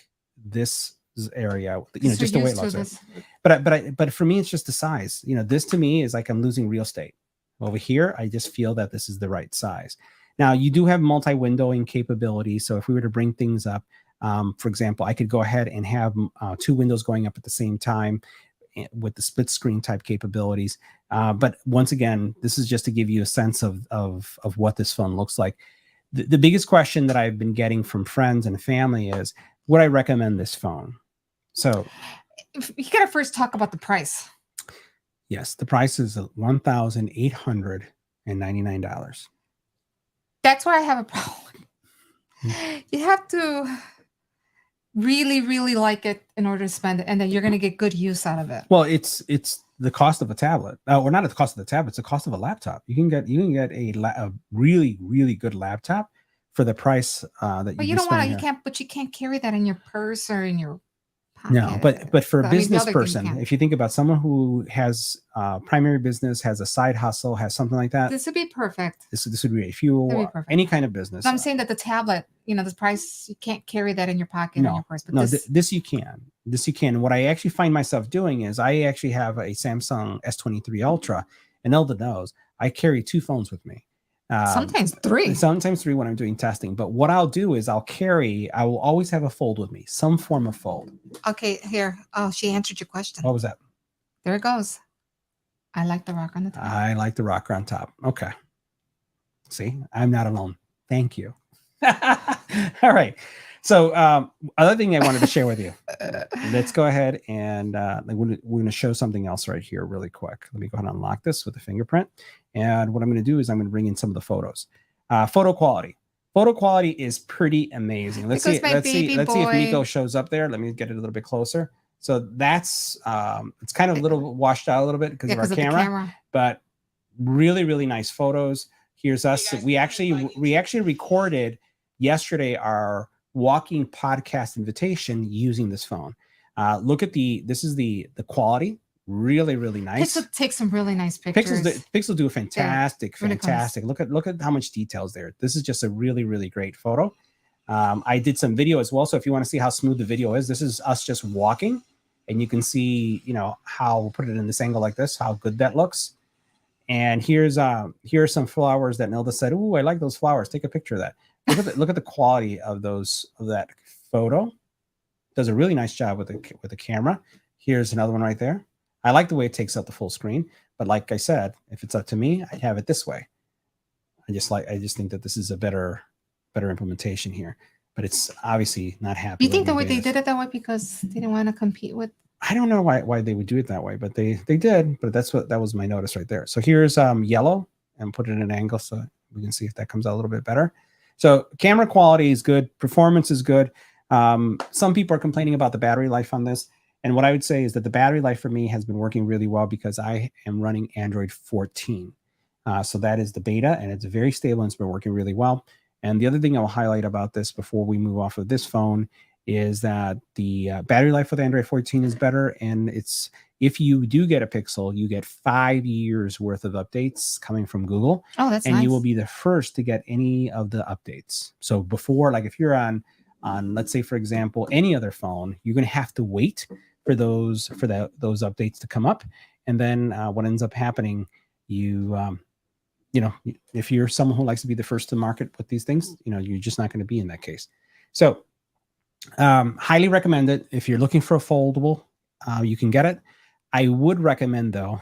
Speaker 1: this area, just the way it looks. But for me, it's just the size. This to me is like I'm losing real estate. Over here, I just feel that this is the right size. Now, you do have multi-windowing capability. So if we were to bring things up, for example, I could go ahead and have two windows going up at the same time with the split screen type capabilities. But once again, this is just to give you a sense of what this phone looks like. The biggest question that I've been getting from friends and family is, would I recommend this phone? So
Speaker 2: you got to first talk about the price.
Speaker 1: Yes, the price is $1,899.
Speaker 2: That's where I have a problem. You have to really, really like it in order to spend it, and then you're going to get good use out of it.
Speaker 1: Well, it's the cost of a tablet, or not at the cost of the tablet. It's the cost of a laptop. You can get a really, really good laptop for the price that.
Speaker 2: But you don't want to. You can't carry that in your purse or in your pocket.
Speaker 1: No, but for a business person, if you think about someone who has primary business, has a side hustle, has something like that,
Speaker 2: this would be perfect.
Speaker 1: This would be if you any kind of business.
Speaker 2: So I'm saying that the tablet, the price, you can't carry that in your pocket or your purse. But
Speaker 1: this you can. This you can. What I actually find myself doing is I actually have a Samsung S23 Ultra, and Elda knows I carry two phones with me.
Speaker 2: Sometimes three
Speaker 1: when I'm doing testing. But what I'll do is I will always have a fold with me, some form of fold.
Speaker 2: Okay, here. Oh, she answered your question.
Speaker 1: What was that?
Speaker 2: There it goes. I like the rocker on the top.
Speaker 1: I like the rocker on top. Okay. See, I'm not alone. Thank you. All right. So other thing I wanted to share with you. Let's go ahead and we're going to show something else right here really quick. Let me go ahead and unlock this with a fingerprint. And what I'm going to do is I'm going to bring in some of the photos. Photo quality. Photo quality is pretty amazing. Let's see if Nico shows up there. Let me get it a little bit closer. So that's it's kind of a little washed out a little bit because of our camera, but really, really nice photos. Here's us. We actually recorded yesterday our walking podcast invitation using this phone. Look at this is the quality. Really, really nice.
Speaker 2: Pixel takes some really nice pictures.
Speaker 1: Pixel do a fantastic. Look at how much details there. This is just a really, really great photo. I did some video as well. So if you want to see how smooth the video is, this is us just walking, and you can see, how we'll put it in this angle like this, how good that looks. And here's some flowers that Nelda said, "Ooh, I like those flowers. Take a picture of that." Look at the quality of that photo. Does a really nice job with the camera. Here's another one right there. I like the way it takes up the full screen, But like I said, if it's up to me, I'd have it this way. I just think that this is a better implementation here. But it's obviously not happy.
Speaker 2: You think the way they did it that way because they didn't want to compete with?
Speaker 1: I don't know why they would do it that way, but they did. But that was my notice right there. So here's yellow, and put it in an angle so we can see if that comes out a little bit better. So camera quality is good, performance is good. Some people are complaining about the battery life on this, and what I would say is that the battery life for me has been working really well because I am running Android 14. So that is the beta, and it's very stable and it's been working really well. And the other thing I'll highlight about this before we move off of this phone is that the battery life with Android 14 is better. And it's, if you do get a Pixel, you get 5 years worth of updates coming from Google.
Speaker 2: Oh, that's
Speaker 1: and
Speaker 2: nice.
Speaker 1: You will be the first to get any of the updates. So before, like if you're on let's say, for example, any other phone, you're going to have to wait for those updates to come up. And then what ends up happening, you know, if you're someone who likes to be the first to market with these things, you know, you're just not going to be in that case. So highly recommend it. If you're looking for a foldable, you can get it. I would recommend, though,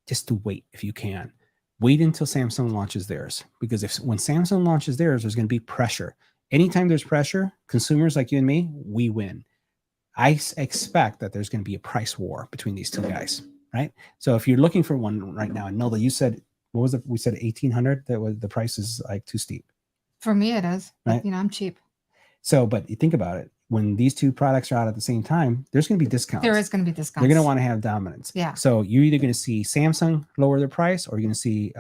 Speaker 1: just to wait if you can. Wait until Samsung launches theirs, because when Samsung launches theirs, there's going to be pressure. Anytime there's pressure, consumers like you and me, we win. I expect that there's going to be a price war between these two guys, right? So if you're looking for one right now, and Melda, you said, what was it? We said 1,800. That was, the price is like too steep.
Speaker 2: For me, it is.
Speaker 1: Right?
Speaker 2: But, you know, I'm cheap.
Speaker 1: So, but you think about it. When these two products are out at the same time, there's going to be discounts.
Speaker 2: There is going to be discounts.
Speaker 1: They're going to want to have dominance.
Speaker 2: Yeah.
Speaker 1: So you're either going to see Samsung lower their price, or you're going to see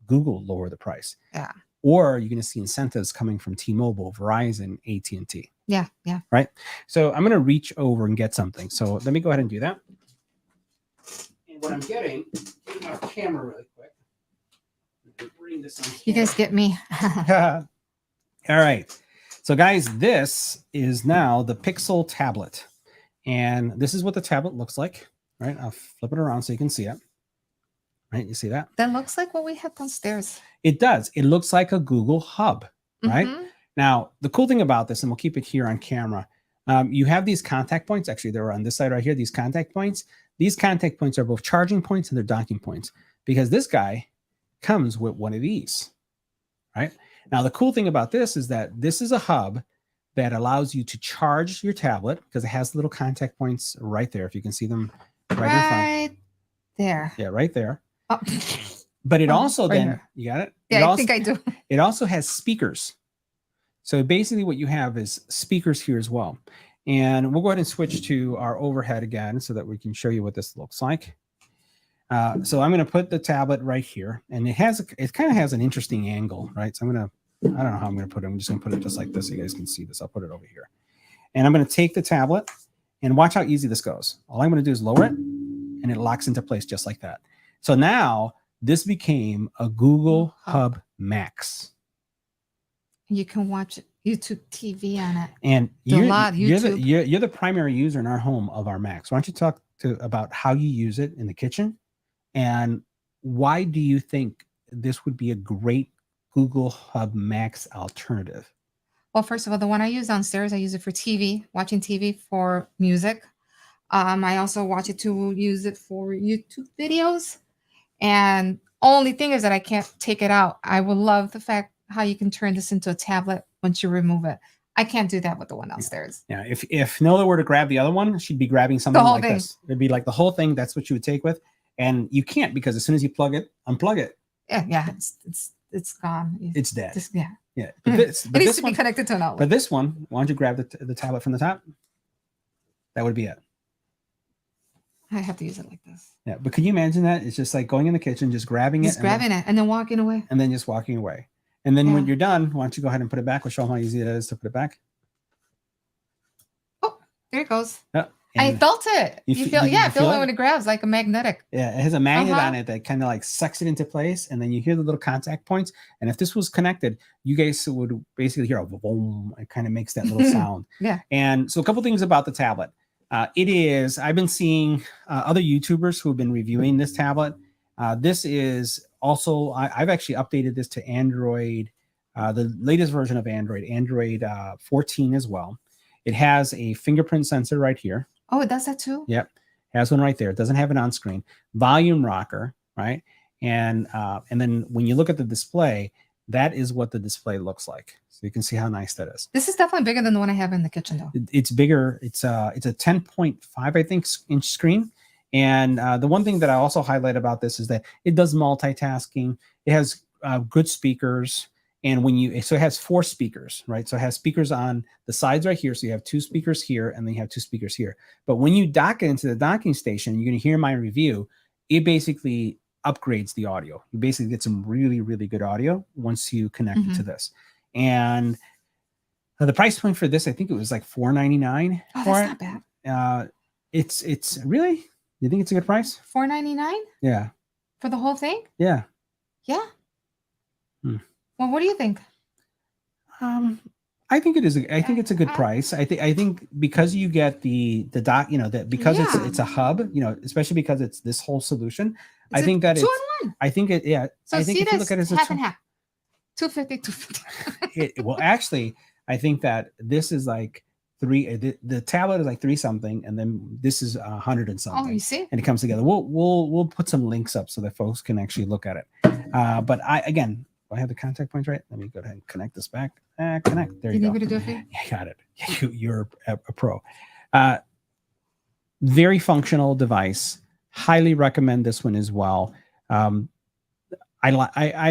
Speaker 1: Google lower the price.
Speaker 2: Yeah.
Speaker 1: Or you're going to see incentives coming from T-Mobile, Verizon, AT&T.
Speaker 2: Yeah. Yeah.
Speaker 1: Right. So I'm going to reach over and get something. So let me go ahead and do that. And what I'm getting, take my camera really quick. Bring this on.
Speaker 2: You guys get me.
Speaker 1: All right. So guys, this is now the Pixel tablet. And this is what the tablet looks like. Right. I'll flip it around so you can see it. Right. You see that?
Speaker 2: That looks like what we have downstairs.
Speaker 1: It does. It looks like a Google Hub. Right.
Speaker 2: Mm-hmm.
Speaker 1: Now, the cool thing about this, and we'll keep it here on camera, you have these contact points. Actually, they're on this side right here, these contact points. These contact points are both charging points and they're docking points, because this guy comes with one of these, right? Now, the cool thing about this is that this is a hub that allows you to charge your tablet, because it has little contact points right there. If you can see them right in front.
Speaker 2: There.
Speaker 1: Yeah, right there.
Speaker 2: Oh.
Speaker 1: But it also
Speaker 2: right
Speaker 1: then,
Speaker 2: here.
Speaker 1: you got it?
Speaker 2: Yeah, I think I do.
Speaker 1: It also has speakers. So basically what you have is speakers here as well. And we'll go ahead and switch to our overhead again so that we can show you what this looks like. So I'm going to put the tablet right here, and it kind of has an interesting angle, right? So I don't know how I'm going to put it. I'm just going to put it just like this so you guys can see this. I'll put it over here. And I'm going to take the tablet, and watch how easy this goes. All I'm going to do is lower it, and it locks into place just like that. So now this became a Google Hub Max.
Speaker 2: You can watch YouTube TV on it.
Speaker 1: And
Speaker 2: you're
Speaker 1: the primary user in our home of our Macs. Why don't you talk about how you use it in the kitchen, and why do you think this would be a great Google Hub Max alternative?
Speaker 2: Well, first of all, the one I use downstairs, I use it for TV, watching TV, for music. I also watch it to use it for YouTube videos. And only thing is that I can't take it out. I would love the fact how you can turn this into a tablet once you remove it. I can't do that with the one downstairs.
Speaker 1: Yeah, if Nola were to grab the other one, she'd be grabbing something like this. It'd be like the whole thing. That's what you would take with, and you can't, because as soon as you unplug it.
Speaker 2: Yeah, it's gone.
Speaker 1: It's dead.
Speaker 2: Yeah.
Speaker 1: But
Speaker 2: it needs to be connected to an outlet.
Speaker 1: But this one, why don't you grab the tablet from the top? That would be it.
Speaker 2: I have to use it like this.
Speaker 1: Yeah, but can you imagine that? It's just like going in the kitchen, just grabbing it,
Speaker 2: and then walking away,
Speaker 1: and then just walking away. And then when you're done, why don't you go ahead and put it back? We'll show them how easy it is to put it back.
Speaker 2: Oh, there it goes.
Speaker 1: Yeah,
Speaker 2: I felt it. You feel it when it grabs, like a magnetic.
Speaker 1: Yeah, it has a magnet on it that kind of like sucks it into place, and then you hear the little contact points. And if this was connected, you guys would basically hear a boom. It kind of makes that little sound.
Speaker 2: Yeah.
Speaker 1: And so a couple things about the tablet. I've been seeing other YouTubers who have been reviewing this tablet. This is also, I've actually updated this to Android, the latest version of Android 14 as well. It has a fingerprint sensor right here.
Speaker 2: Oh, it does that too?
Speaker 1: Yep. It has one right there. It doesn't have it on screen. Volume rocker, right? And then when you look at the display, that is what the display looks like. So you can see how nice that is.
Speaker 2: This is definitely bigger than the one I have in the kitchen, though.
Speaker 1: It's bigger. It's a 10.5, I think, inch screen. And the one thing that I also highlight about this is that it does multitasking. It has good speakers. And so it has 4 speakers, right? So it has speakers on the sides right here. So you have 2 speakers here, and then you have 2 speakers here. But when you dock it into the docking station, you're going to hear my review. It basically upgrades the audio. You basically get some really, really good audio once you connect it to this. And the price point for this, I think it was like $4.99.
Speaker 2: Oh, that's not bad.
Speaker 1: It's really, you think it's a good price?
Speaker 2: $4.99?
Speaker 1: Yeah.
Speaker 2: For the whole thing?
Speaker 1: Yeah.
Speaker 2: Yeah. Well, what do you think?
Speaker 1: I think it is. I think it's a good price. I think because you get the dock, that because it's a hub, especially because it's this whole solution. I think that
Speaker 2: 2-in-1.
Speaker 1: I think it. Yeah.
Speaker 2: So
Speaker 1: I think
Speaker 2: see
Speaker 1: if you
Speaker 2: this
Speaker 1: look at it as
Speaker 2: half and half. 250.
Speaker 1: well, actually, I think that this is like 3. The tablet is like 3 something, and then this is 100 and something.
Speaker 2: Oh, you see?
Speaker 1: And it comes together. We'll put some links up so that folks can actually look at it. But again. Do I have the contact points right? Let me go ahead and connect this back. Connect. There you go.
Speaker 2: You need me to do it for you?
Speaker 1: Yeah, got it. You're a pro. Very functional device. Highly recommend this one as well. I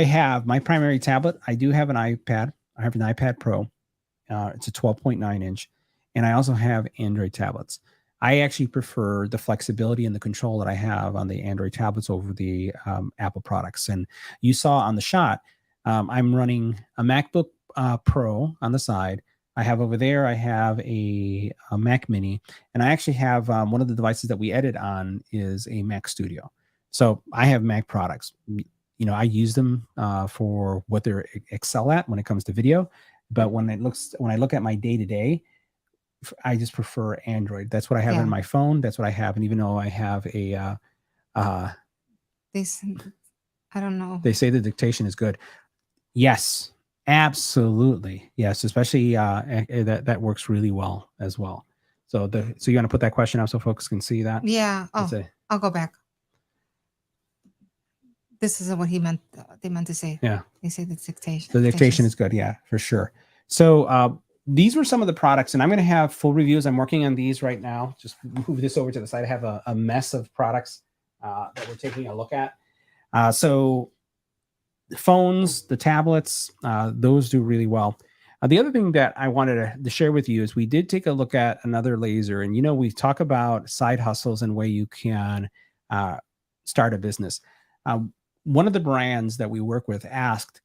Speaker 1: have my primary tablet. I do have an iPad. I have an iPad Pro. It's a 12.9 inch. And I also have Android tablets. I actually prefer the flexibility and the control that I have on the Android tablets over the Apple products. And you saw on the shot, I'm running a MacBook Pro on the side. I have over there, I have a Mac Mini, and I actually have one of the devices that we edit on is a Mac Studio. So I have Mac products. I use them for what they're excel at when it comes to video. But when I look at my day-to-day, I just prefer Android. That's what I have on my phone. That's what I have. And even though I have a I
Speaker 2: don't know.
Speaker 1: They say the dictation is good. Yes, absolutely. Yes, especially that works really well as well. So you want to put that question up so folks can see that?
Speaker 2: Yeah. I'll go back. This is what they meant to say.
Speaker 1: Yeah.
Speaker 2: They say the dictation.
Speaker 1: The dictation is good. Yeah, for sure. So these were some of the products, and I'm going to have full reviews. I'm working on these right now. Just move this over to the side. I have a mess of products that we're taking a look at. So the phones, the tablets, those do really well. The other thing that I wanted to share with you is we did take a look at another laser, and we talk about side hustles and way you can start a business. One of the brands that we work with asked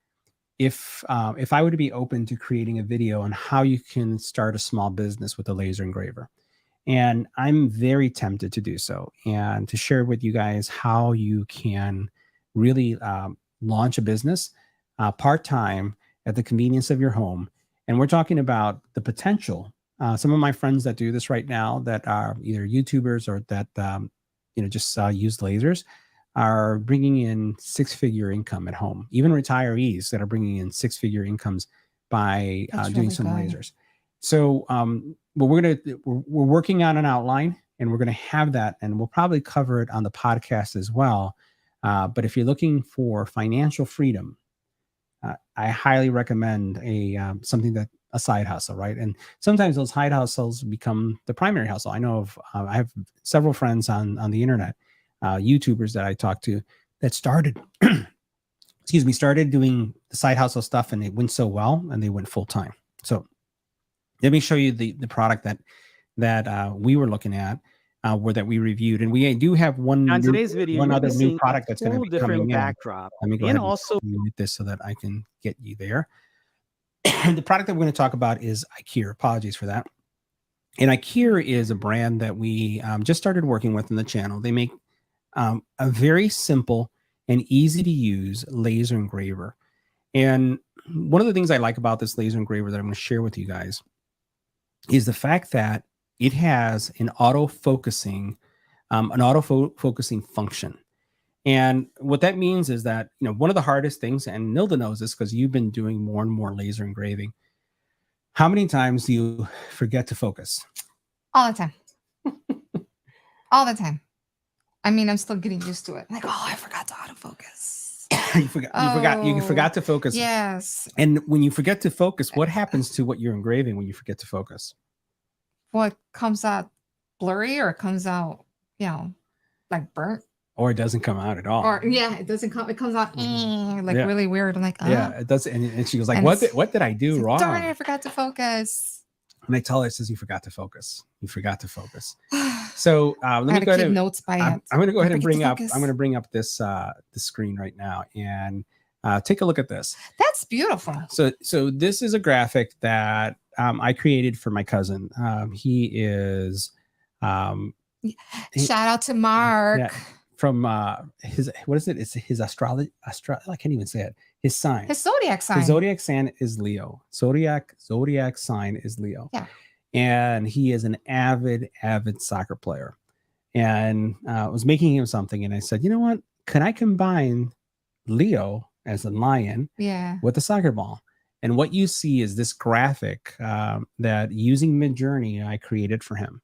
Speaker 1: if I were to be open to creating a video on how you can start a small business with a laser engraver. And I'm very tempted to do so and to share with you guys how you can really launch a business part-time at the convenience of your home. And we're talking about the potential. Some of my friends that do this right now that are either YouTubers or that just use lasers are bringing in 6-figure income at home. Even retirees that are bringing in 6-figure incomes by doing really some lasers. So we're working on an outline, and we're going to have that, and we'll probably cover it on the podcast as well. But if you're looking for financial freedom, I highly recommend a side hustle, right? And sometimes those side hustles become the primary hustle. I know I have several friends on the internet, YouTubers that I talk to that started, started doing the side hustle stuff, and it went so well, and they went full time. So let me show you the product that we were looking at, that we reviewed, and we do have one other new product that's going to be coming
Speaker 5: backdrop.
Speaker 1: Let me go ahead and mute this so that I can get you there. The product that we're going to talk about is IKEA. Apologies for that. And IKEA is a brand that we just started working with in the channel. They make a very simple and easy to use laser engraver. And one of the things I like about this laser engraver that I'm going to share with you guys is the fact that it has an auto-focusing function. And what that means is that, one of the hardest things, and Nilda knows this because you've been doing more and more laser engraving. How many times do you forget to focus?
Speaker 2: All the time. All the time. I mean, I'm still getting used to it. Like, oh, I forgot to autofocus.
Speaker 1: You forgot to focus.
Speaker 2: Yes.
Speaker 1: And when you forget to focus, what happens to what you're engraving when you forget to focus?
Speaker 2: Well, it comes out blurry, or it comes out, like burnt.
Speaker 1: Or it doesn't come out at all.
Speaker 2: Or it doesn't come. It comes out like
Speaker 1: Yeah.
Speaker 2: really weird. I'm like,
Speaker 1: Yeah, it does. And she goes like,
Speaker 2: And
Speaker 1: what did I do
Speaker 2: like,
Speaker 1: wrong?
Speaker 2: darn it, I forgot to focus.
Speaker 1: And I tell her, it says, you forgot to focus. You forgot to focus. So let me
Speaker 2: I
Speaker 1: go ahead.
Speaker 2: keep notes by
Speaker 1: I'm
Speaker 2: it.
Speaker 1: going to go ahead and
Speaker 2: Forget to
Speaker 1: bring up.
Speaker 2: focus.
Speaker 1: I'm going to bring up this the screen right now and take a look at this.
Speaker 2: That's beautiful.
Speaker 1: So this is a graphic that I created for my cousin. He is
Speaker 2: Shout out to Mark.
Speaker 1: Yeah, from his, what is it? It's his astrology. I can't even say it. His sign.
Speaker 2: His zodiac sign.
Speaker 1: His zodiac sign is Leo. Zodiac sign is Leo.
Speaker 2: Yeah.
Speaker 1: And he is an avid soccer player. And I was making him something, and I said, you know what? Can I combine Leo as a lion with a soccer ball? And what you see is this graphic that using Midjourney I created for him.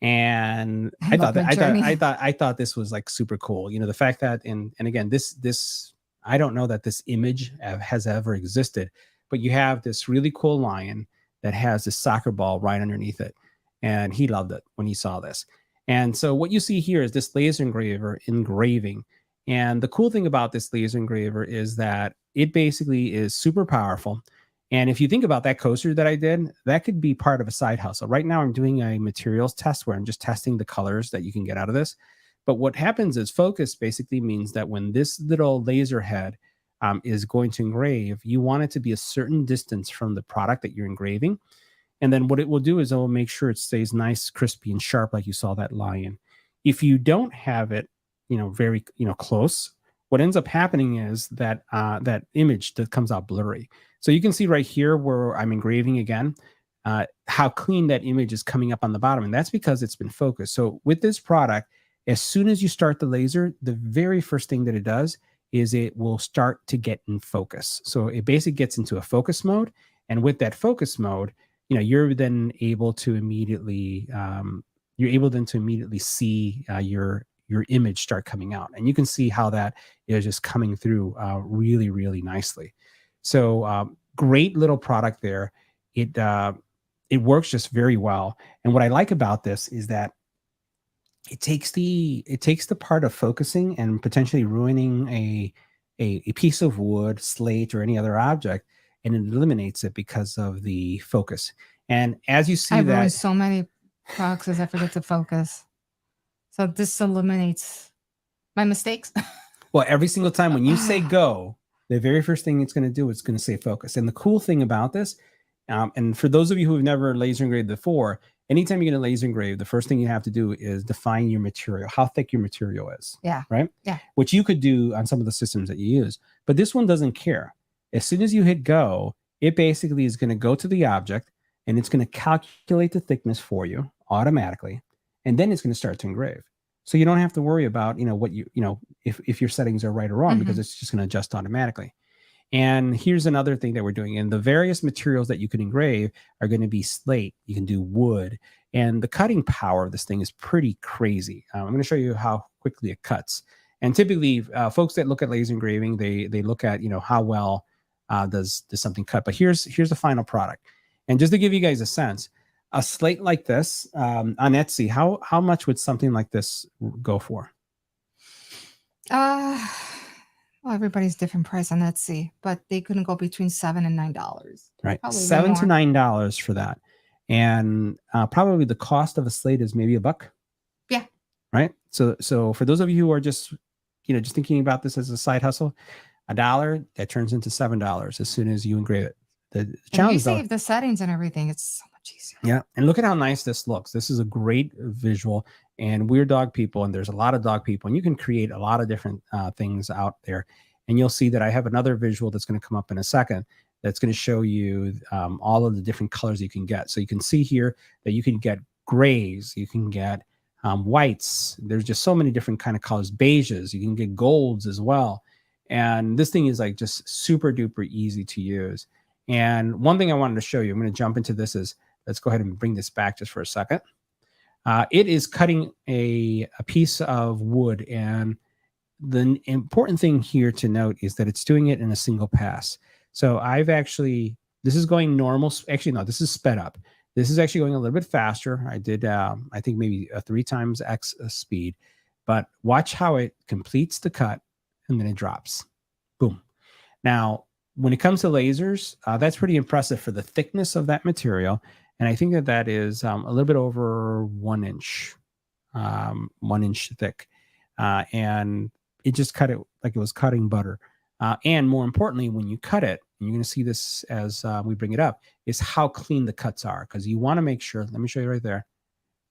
Speaker 1: And I thought this was like super cool. You know, the fact that and again, this I don't know that this image has ever existed, but you have this really cool lion that has this soccer ball right underneath it. And he loved it when he saw this. And so what you see here is this laser engraver engraving. And the cool thing about this laser engraver is that it basically is super powerful. And if you think about that coaster that I did, that could be part of a side hustle. Right now, I'm doing a materials test where I'm just testing the colors that you can get out of this. But what happens is focus basically means that when this little laser head is going to engrave, you want it to be a certain distance from the product that you're engraving. And then what it will do is it will make sure it stays nice, crispy, and sharp, like you saw that lion. If you don't have it, very, close, what ends up happening is that that image that comes out blurry. So you can see right here where I'm engraving again, how clean that image is coming up on the bottom. And that's because it's been focused. So with this product, as soon as you start the laser, the very first thing that it does is it will start to get in focus. So it basically gets into a focus mode. And with that focus mode, you're then able to immediately, see your image start coming out. And you can see how that is just coming through really, really nicely. So great little product there. It works just very well. And what I like about this is that it takes the part of focusing and potentially ruining a piece of wood, slate, or any other object, and it eliminates it because of the focus. And as you see,
Speaker 2: I've ruined so many products as I forget to focus. So this eliminates my mistakes.
Speaker 1: Well, every single time when you say go, the very first thing it's going to do is going to say focus. And the cool thing about this, and for those of you who have never laser engraved before, anytime you're going to laser engrave, the first thing you have to do is define your material, how thick your material is.
Speaker 2: Yeah.
Speaker 1: Right?
Speaker 2: Yeah.
Speaker 1: Which you could do on some of the systems that you use. But this one doesn't care. As soon as you hit go, it basically is going to go to the object and it's going to calculate the thickness for you automatically. And then it's going to start to engrave. So you don't have to worry about, what if your settings are right or wrong, because it's just going to adjust automatically. And here's another thing that we're doing. And the various materials that you can engrave are going to be slate. You can do wood. And the cutting power of this thing is pretty crazy. I'm going to show you how quickly it cuts. And typically, folks that look at laser engraving, they look at, how well does something cut. But here's the final product. And just to give you guys a sense, a slate like this on Etsy, how much would something like this go for?
Speaker 2: Well, everybody's different price on Etsy, but they couldn't go between $7 and $9.
Speaker 1: Right,
Speaker 2: Probably
Speaker 1: $7 to $9 for that, and probably the cost of a slate is maybe $1.
Speaker 2: Yeah.
Speaker 1: Right. So for those of you who are just thinking about this as a side hustle, $1 that turns into $7 as soon as you engrave it. The challenge,
Speaker 2: you save the settings and everything. It's so much easier.
Speaker 1: Yeah, and look at how nice this looks. This is a great visual. And we're dog people, and there's a lot of dog people, and you can create a lot of different things out there. And you'll see that I have another visual that's going to come up in a second that's going to show you all of the different colors you can get. So you can see here that you can get grays, you can get whites. There's just so many different kind of colors, beiges. You can get golds as well. And this thing is like just super duper easy to use. And one thing I wanted to show you, I'm going to jump into this, is let's go ahead and bring this back just for a second. It is cutting a piece of wood, and the important thing here to note is that it's doing it in a single pass. So this is going normal. Actually, no, this is sped up. This is actually going a little bit faster. I did, I think maybe a 3 times X speed, but watch how it completes the cut and then it drops. Boom. Now, when it comes to lasers, that's pretty impressive for the thickness of that material. And I think that is a little bit over 1 inch, 1 inch thick. And it just cut it like it was cutting butter. And more importantly, when you cut it, and you're going to see this as we bring it up, is how clean the cuts are. Because you want to make sure, let me show you right there.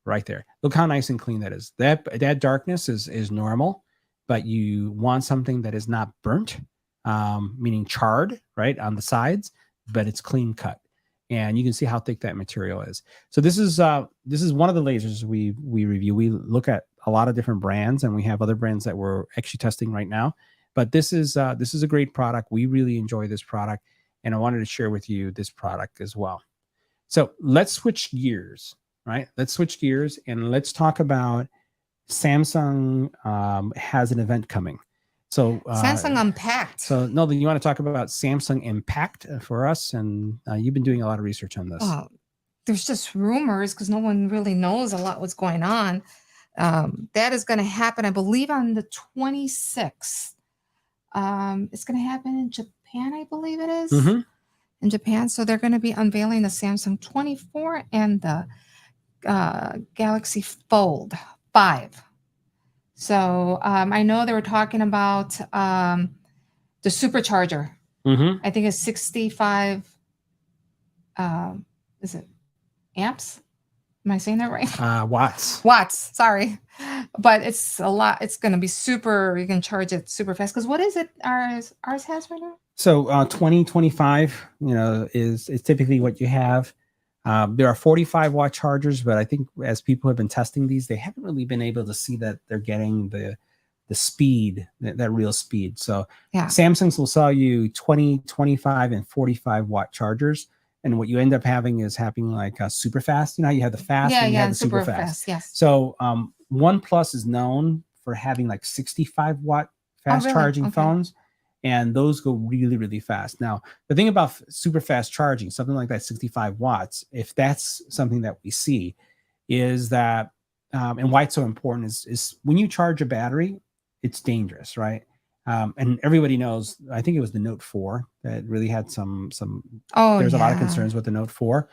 Speaker 1: Right there. Look how nice and clean that is. That darkness is normal, but you want something that is not burnt, meaning charred, right, on the sides, but it's clean cut. And you can see how thick that material is. So this is one of the lasers we review. We look at a lot of different brands, and we have other brands that we're actually testing right now. But this is a great product. We really enjoy this product, and I wanted to share with you this product as well. So let's switch gears, right? Let's switch gears and let's talk about Samsung has an event coming. So
Speaker 2: Samsung Unpacked.
Speaker 1: So Nolan, you want to talk about Samsung Impact for us? And you've been doing a lot of research on this.
Speaker 2: Oh, there's just rumors because no one really knows a lot what's going on. That is going to happen, I believe, on the 26th. It's going to happen in Japan, I believe it is.
Speaker 1: Mm-hmm.
Speaker 2: In Japan. So they're going to be unveiling the Samsung 24 and the Galaxy Fold 5. So I know they were talking about the supercharger.
Speaker 1: Mm-hmm.
Speaker 2: I think it's 65. Is it amps? Am I saying that right?
Speaker 1: Watts.
Speaker 2: Watts. Sorry, but it's a lot. It's going to be super. You can charge it super fast. Because what is it? Ours has right now.
Speaker 1: So 2025, is typically what you have. There are 45 watt chargers, but I think as people have been testing these, they haven't really been able to see that they're getting the speed, that real speed. So
Speaker 2: yeah.
Speaker 1: Samsung's will sell you 20, 25, and 45 watt chargers. And what you end up having is like a super fast. You know how you have the fast and you have the super fast.
Speaker 2: Yes.
Speaker 1: So OnePlus is known for having like 65 watt fast charging phones. And those go really, really fast. Now, the thing about super fast charging, something like that 65 watts, if that's something that we see, is that, and why it's so important is when you charge a battery, it's dangerous, right? And everybody knows, I think it was the Note 4 that really had there's a lot of concerns with the Note 4.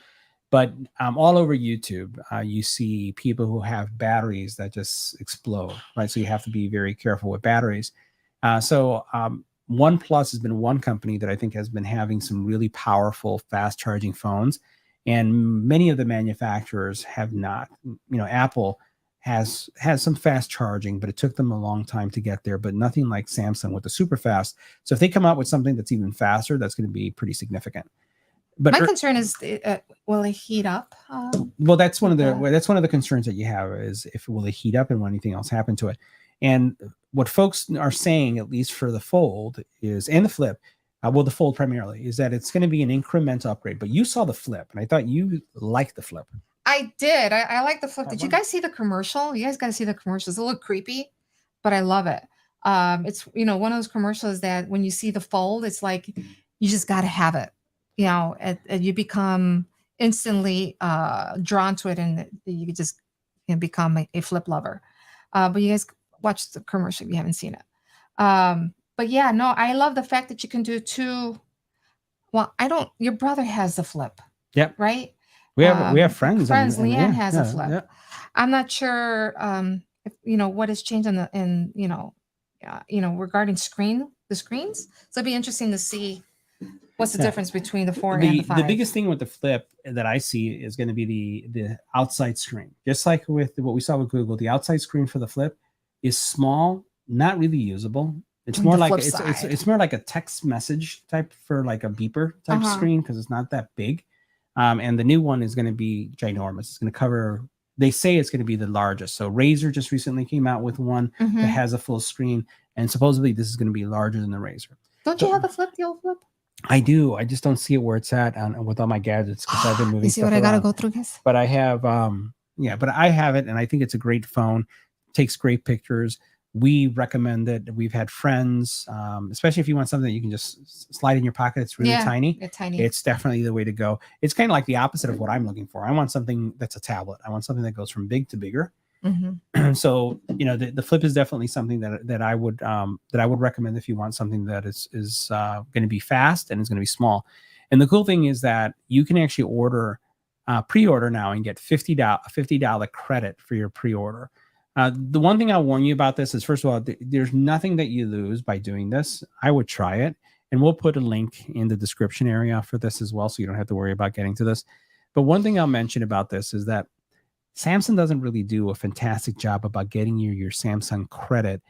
Speaker 1: But all over YouTube, you see people who have batteries that just explode, right? So you have to be very careful with batteries. OnePlus has been one company that I think has been having some really powerful fast charging phones, and many of the manufacturers have not. Apple has some fast charging, but it took them a long time to get there, but nothing like Samsung with the super fast. So if they come out with something that's even faster, that's going to be pretty significant. But
Speaker 2: my concern is, will it heat up?
Speaker 1: Well, that's one of the concerns that you have is if will it heat up and will anything else happen to it. And what folks are saying, at least for the Fold, and the Flip, the Fold primarily, is that it's going to be an incremental upgrade. But you saw the Flip, and I thought you liked the Flip.
Speaker 2: I did. I like the Flip. Did you guys see the commercial? You guys got to see the commercial. It's a little creepy, but I love it. It's one of those commercials that when you see the Fold, it's like you just got to have it. You become instantly drawn to it, and you just become a Flip lover. But you guys watch the commercial if you haven't seen it. But yeah, no, I love the fact that you can do two. Well, your brother has the Flip.
Speaker 1: Yep.
Speaker 2: Right?
Speaker 1: We have friends.
Speaker 2: Leanne has a Flip. Yeah. I'm not sure if, what has changed regarding the screens. So it'd be interesting to see what's the difference between the 4 and the 5.
Speaker 1: The biggest thing with the Flip that I see is going to be the outside screen. Just like with what we saw with Google, the outside screen for the Flip is small, not really usable. It's more like it's more like a text message type for like a beeper type screen because it's not that big. And the new one is going to be ginormous. It's going to cover. They say it's going to be the largest. So Razer just recently came out with one that has a full screen, and supposedly this is going to be larger than the Razer.
Speaker 2: Don't you have the Flip, the old Flip?
Speaker 1: I do. I just don't see it where it's at with all my gadgets because I've been moving.
Speaker 2: You see what I got to go through, guys?
Speaker 1: But I have Yeah, but I have it, and I think it's a great phone. Takes great pictures. We recommend it. We've had friends, especially if you want something that you can just slide in your pocket. It's really tiny.
Speaker 2: They're tiny.
Speaker 1: It's definitely the way to go. It's kind of like the opposite of what I'm looking for. I want something that's a tablet. I want something that goes from big to bigger. So the flip is definitely something that I would recommend if you want something that is going to be fast and is going to be small. And the cool thing is that you can actually pre-order now and get $50 credit for your pre-order. The one thing I'll warn you about this is, first of all, there's nothing that you lose by doing this. I would try it, and we'll put a link in the description area for this as well, so you don't have to worry about getting to this. But one thing I'll mention about this is that Samsung doesn't really do a fantastic job about getting you your Samsung credit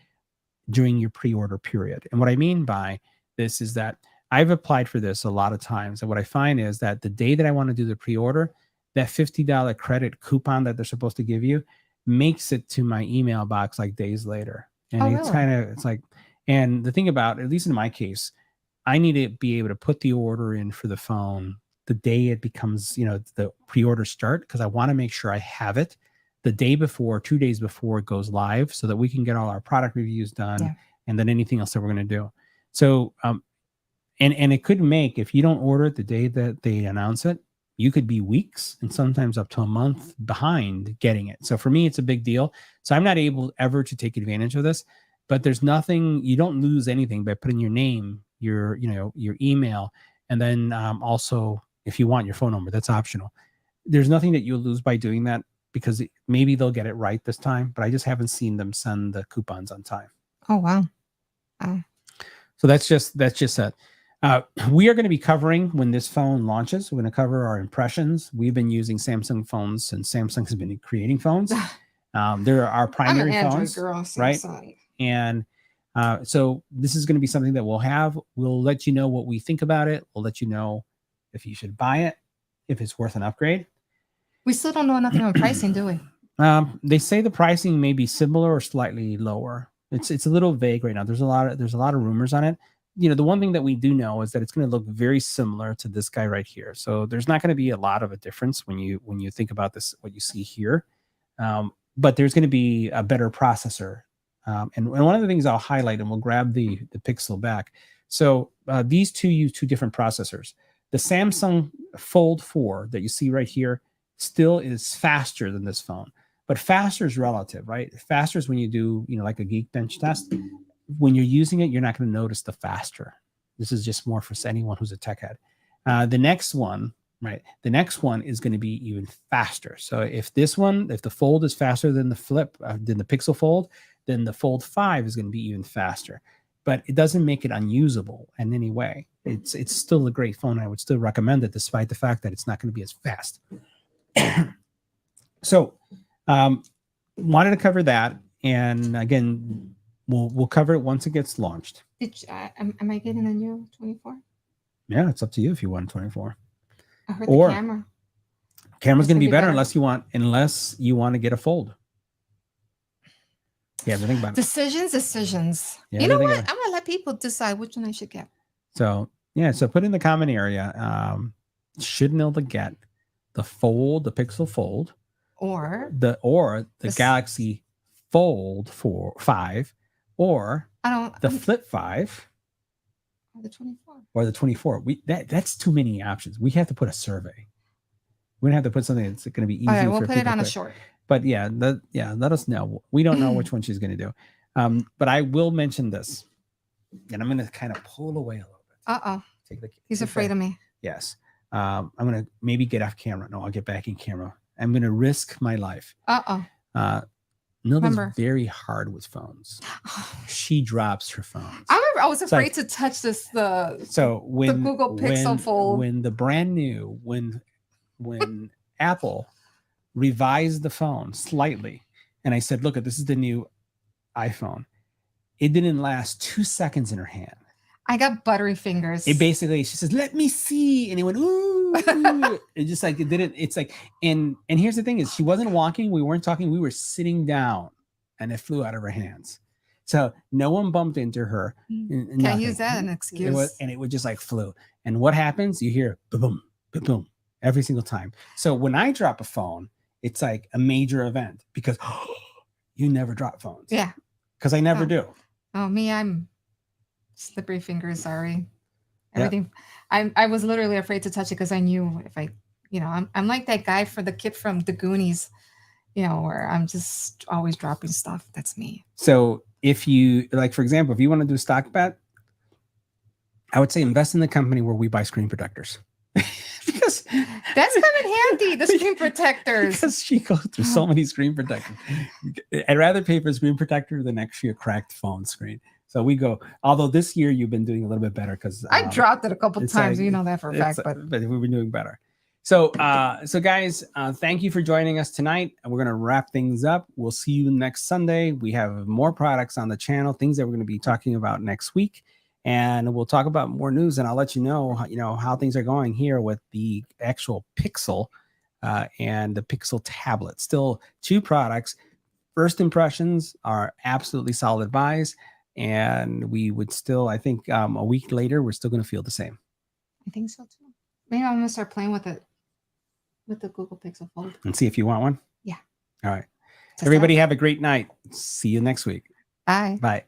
Speaker 1: during your pre-order period. And what I mean by this is that I've applied for this a lot of times, and what I find is that the day that I want to do the pre-order, that $50 credit coupon that they're supposed to give you makes it to my email box like days later. And it's like, and the thing about, at least in my case, I need to be able to put the order in for the phone the day it becomes, the pre-order start, because I want to make sure I have it the day before, 2 days before it goes live, so that we can get all our product reviews done and then anything else that we're going to do. So, and it could make, if you don't order it the day that they announce it, you could be weeks and sometimes up to a month behind getting it. So for me, it's a big deal. So I'm not able ever to take advantage of this, but there's nothing, you don't lose anything by putting your name, your email, and then also if you want your phone number, that's optional. There's nothing that you'll lose by doing that, because maybe they'll get it right this time, but I just haven't seen them send the coupons on time.
Speaker 2: Oh, wow.
Speaker 1: So that's just it. We are going to be covering when this phone launches. We're going to cover our impressions. We've been using Samsung phones since Samsung has been creating phones. They're our primary
Speaker 2: I'm an
Speaker 1: phones,
Speaker 2: Android girl,
Speaker 1: right?
Speaker 2: Samsung.
Speaker 1: And so this is going to be something that we'll have. We'll let you know what we think about it. We'll let you know if you should buy it, if it's worth an upgrade.
Speaker 2: We still don't know nothing on pricing, do we?
Speaker 1: They say the pricing may be similar or slightly lower. It's a little vague right now. There's a lot of rumors on it. The one thing that we do know is that it's going to look very similar to this guy right here. So there's not going to be a lot of a difference when you think about this, what you see here. But there's going to be a better processor. And one of the things I'll highlight, and we'll grab the Pixel back. So these two use two different processors. The Samsung Fold 4 that you see right here still is faster than this phone, but faster is relative, right? Faster is when you do, like a Geekbench test. When you're using it, you're not going to notice the faster. This is just more for anyone who's a tech head. The next one is going to be even faster. So if the Fold is faster than the Pixel Fold, then the Fold 5 is going to be even faster. But it doesn't make it unusable in any way. It's still a great phone. I would still recommend it, despite the fact that it's not going to be as fast. So, wanted to cover that, and again, we'll cover it once it gets launched.
Speaker 2: Am I getting a new 24?
Speaker 1: Yeah, it's up to you if you want 24.
Speaker 2: I heard the camera.
Speaker 1: Camera's going to be better unless you want to get a Fold. Yeah, think about it.
Speaker 2: Decisions.
Speaker 1: Yeah,
Speaker 2: you know what? I'm gonna let people decide which one I should get.
Speaker 1: So put in the comment area. Should Nilda get the Fold, the Pixel Fold,
Speaker 2: or
Speaker 1: the Galaxy Fold 5, or the Flip 5,
Speaker 2: or the 24,
Speaker 1: or the 24? That's too many options. We have to put a survey. We're gonna have to put something that's going to be easy.
Speaker 2: All right, we'll put it on a short.
Speaker 1: But let us know. We don't know which one she's going to do. But I will mention this, and I'm going to kind of pull away a little bit.
Speaker 2: He's afraid of me.
Speaker 1: Yes. I'm going to maybe get off camera. No, I'll get back in camera. I'm going to risk my life. Nilda's very hard with phones. She drops her phones.
Speaker 2: I was afraid to touch the Google Pixel Fold.
Speaker 1: When the brand new, when Apple revised the phone slightly, and I said, look, this is the new iPhone. It didn't last 2 seconds in her hand.
Speaker 2: I got buttery fingers.
Speaker 1: She says, let me see. And it went, ooh. It just like, it didn't, it's like, and here's the thing is, she wasn't walking. We weren't talking. We were sitting down, and it flew out of her hands. So no one bumped into her.
Speaker 2: Can't use that as an excuse.
Speaker 1: It would just like flew. And what happens? You hear boom, boom, boom every single time. So when I drop a phone, it's like a major event because you never drop phones.
Speaker 2: Yeah.
Speaker 1: Because I never
Speaker 2: Oh.
Speaker 1: do.
Speaker 2: Oh, me, I'm slippery fingers. Sorry.
Speaker 1: Yeah.
Speaker 2: Everything. I was literally afraid to touch it because I knew if I, I'm like that guy for the kid from the Goonies, where I'm just always dropping stuff. That's me.
Speaker 1: So if you like, for example, if you want to do a stock bet, I would say invest in the company where we buy screen protectors. Because
Speaker 2: that's come in handy, the screen protectors.
Speaker 1: Because she goes through so many screen protectors. I'd rather pay for a screen protector than actually a cracked phone screen. So we go, although this year you've been doing a little bit better because
Speaker 2: I dropped it a couple times, you know that for a fact, but
Speaker 1: we've been doing better. So guys, thank you for joining us tonight. And we're going to wrap things up. We'll see you next Sunday. We have more products on the channel, things that we're going to be talking about next week. And we'll talk about more news, and I'll let you know how things are going here with the actual Pixel and the Pixel tablet. Still 2 products. First impressions are absolutely solid buys, and we would still, I think, a week later, we're still going to feel the same.
Speaker 2: I think so too. Maybe I'm going to start playing with it, with the Google Pixel Fold.
Speaker 1: And see if you want one.
Speaker 2: Yeah.
Speaker 1: All right.
Speaker 2: Just
Speaker 1: Everybody have a great night. See you next week.
Speaker 2: Bye.
Speaker 1: Bye.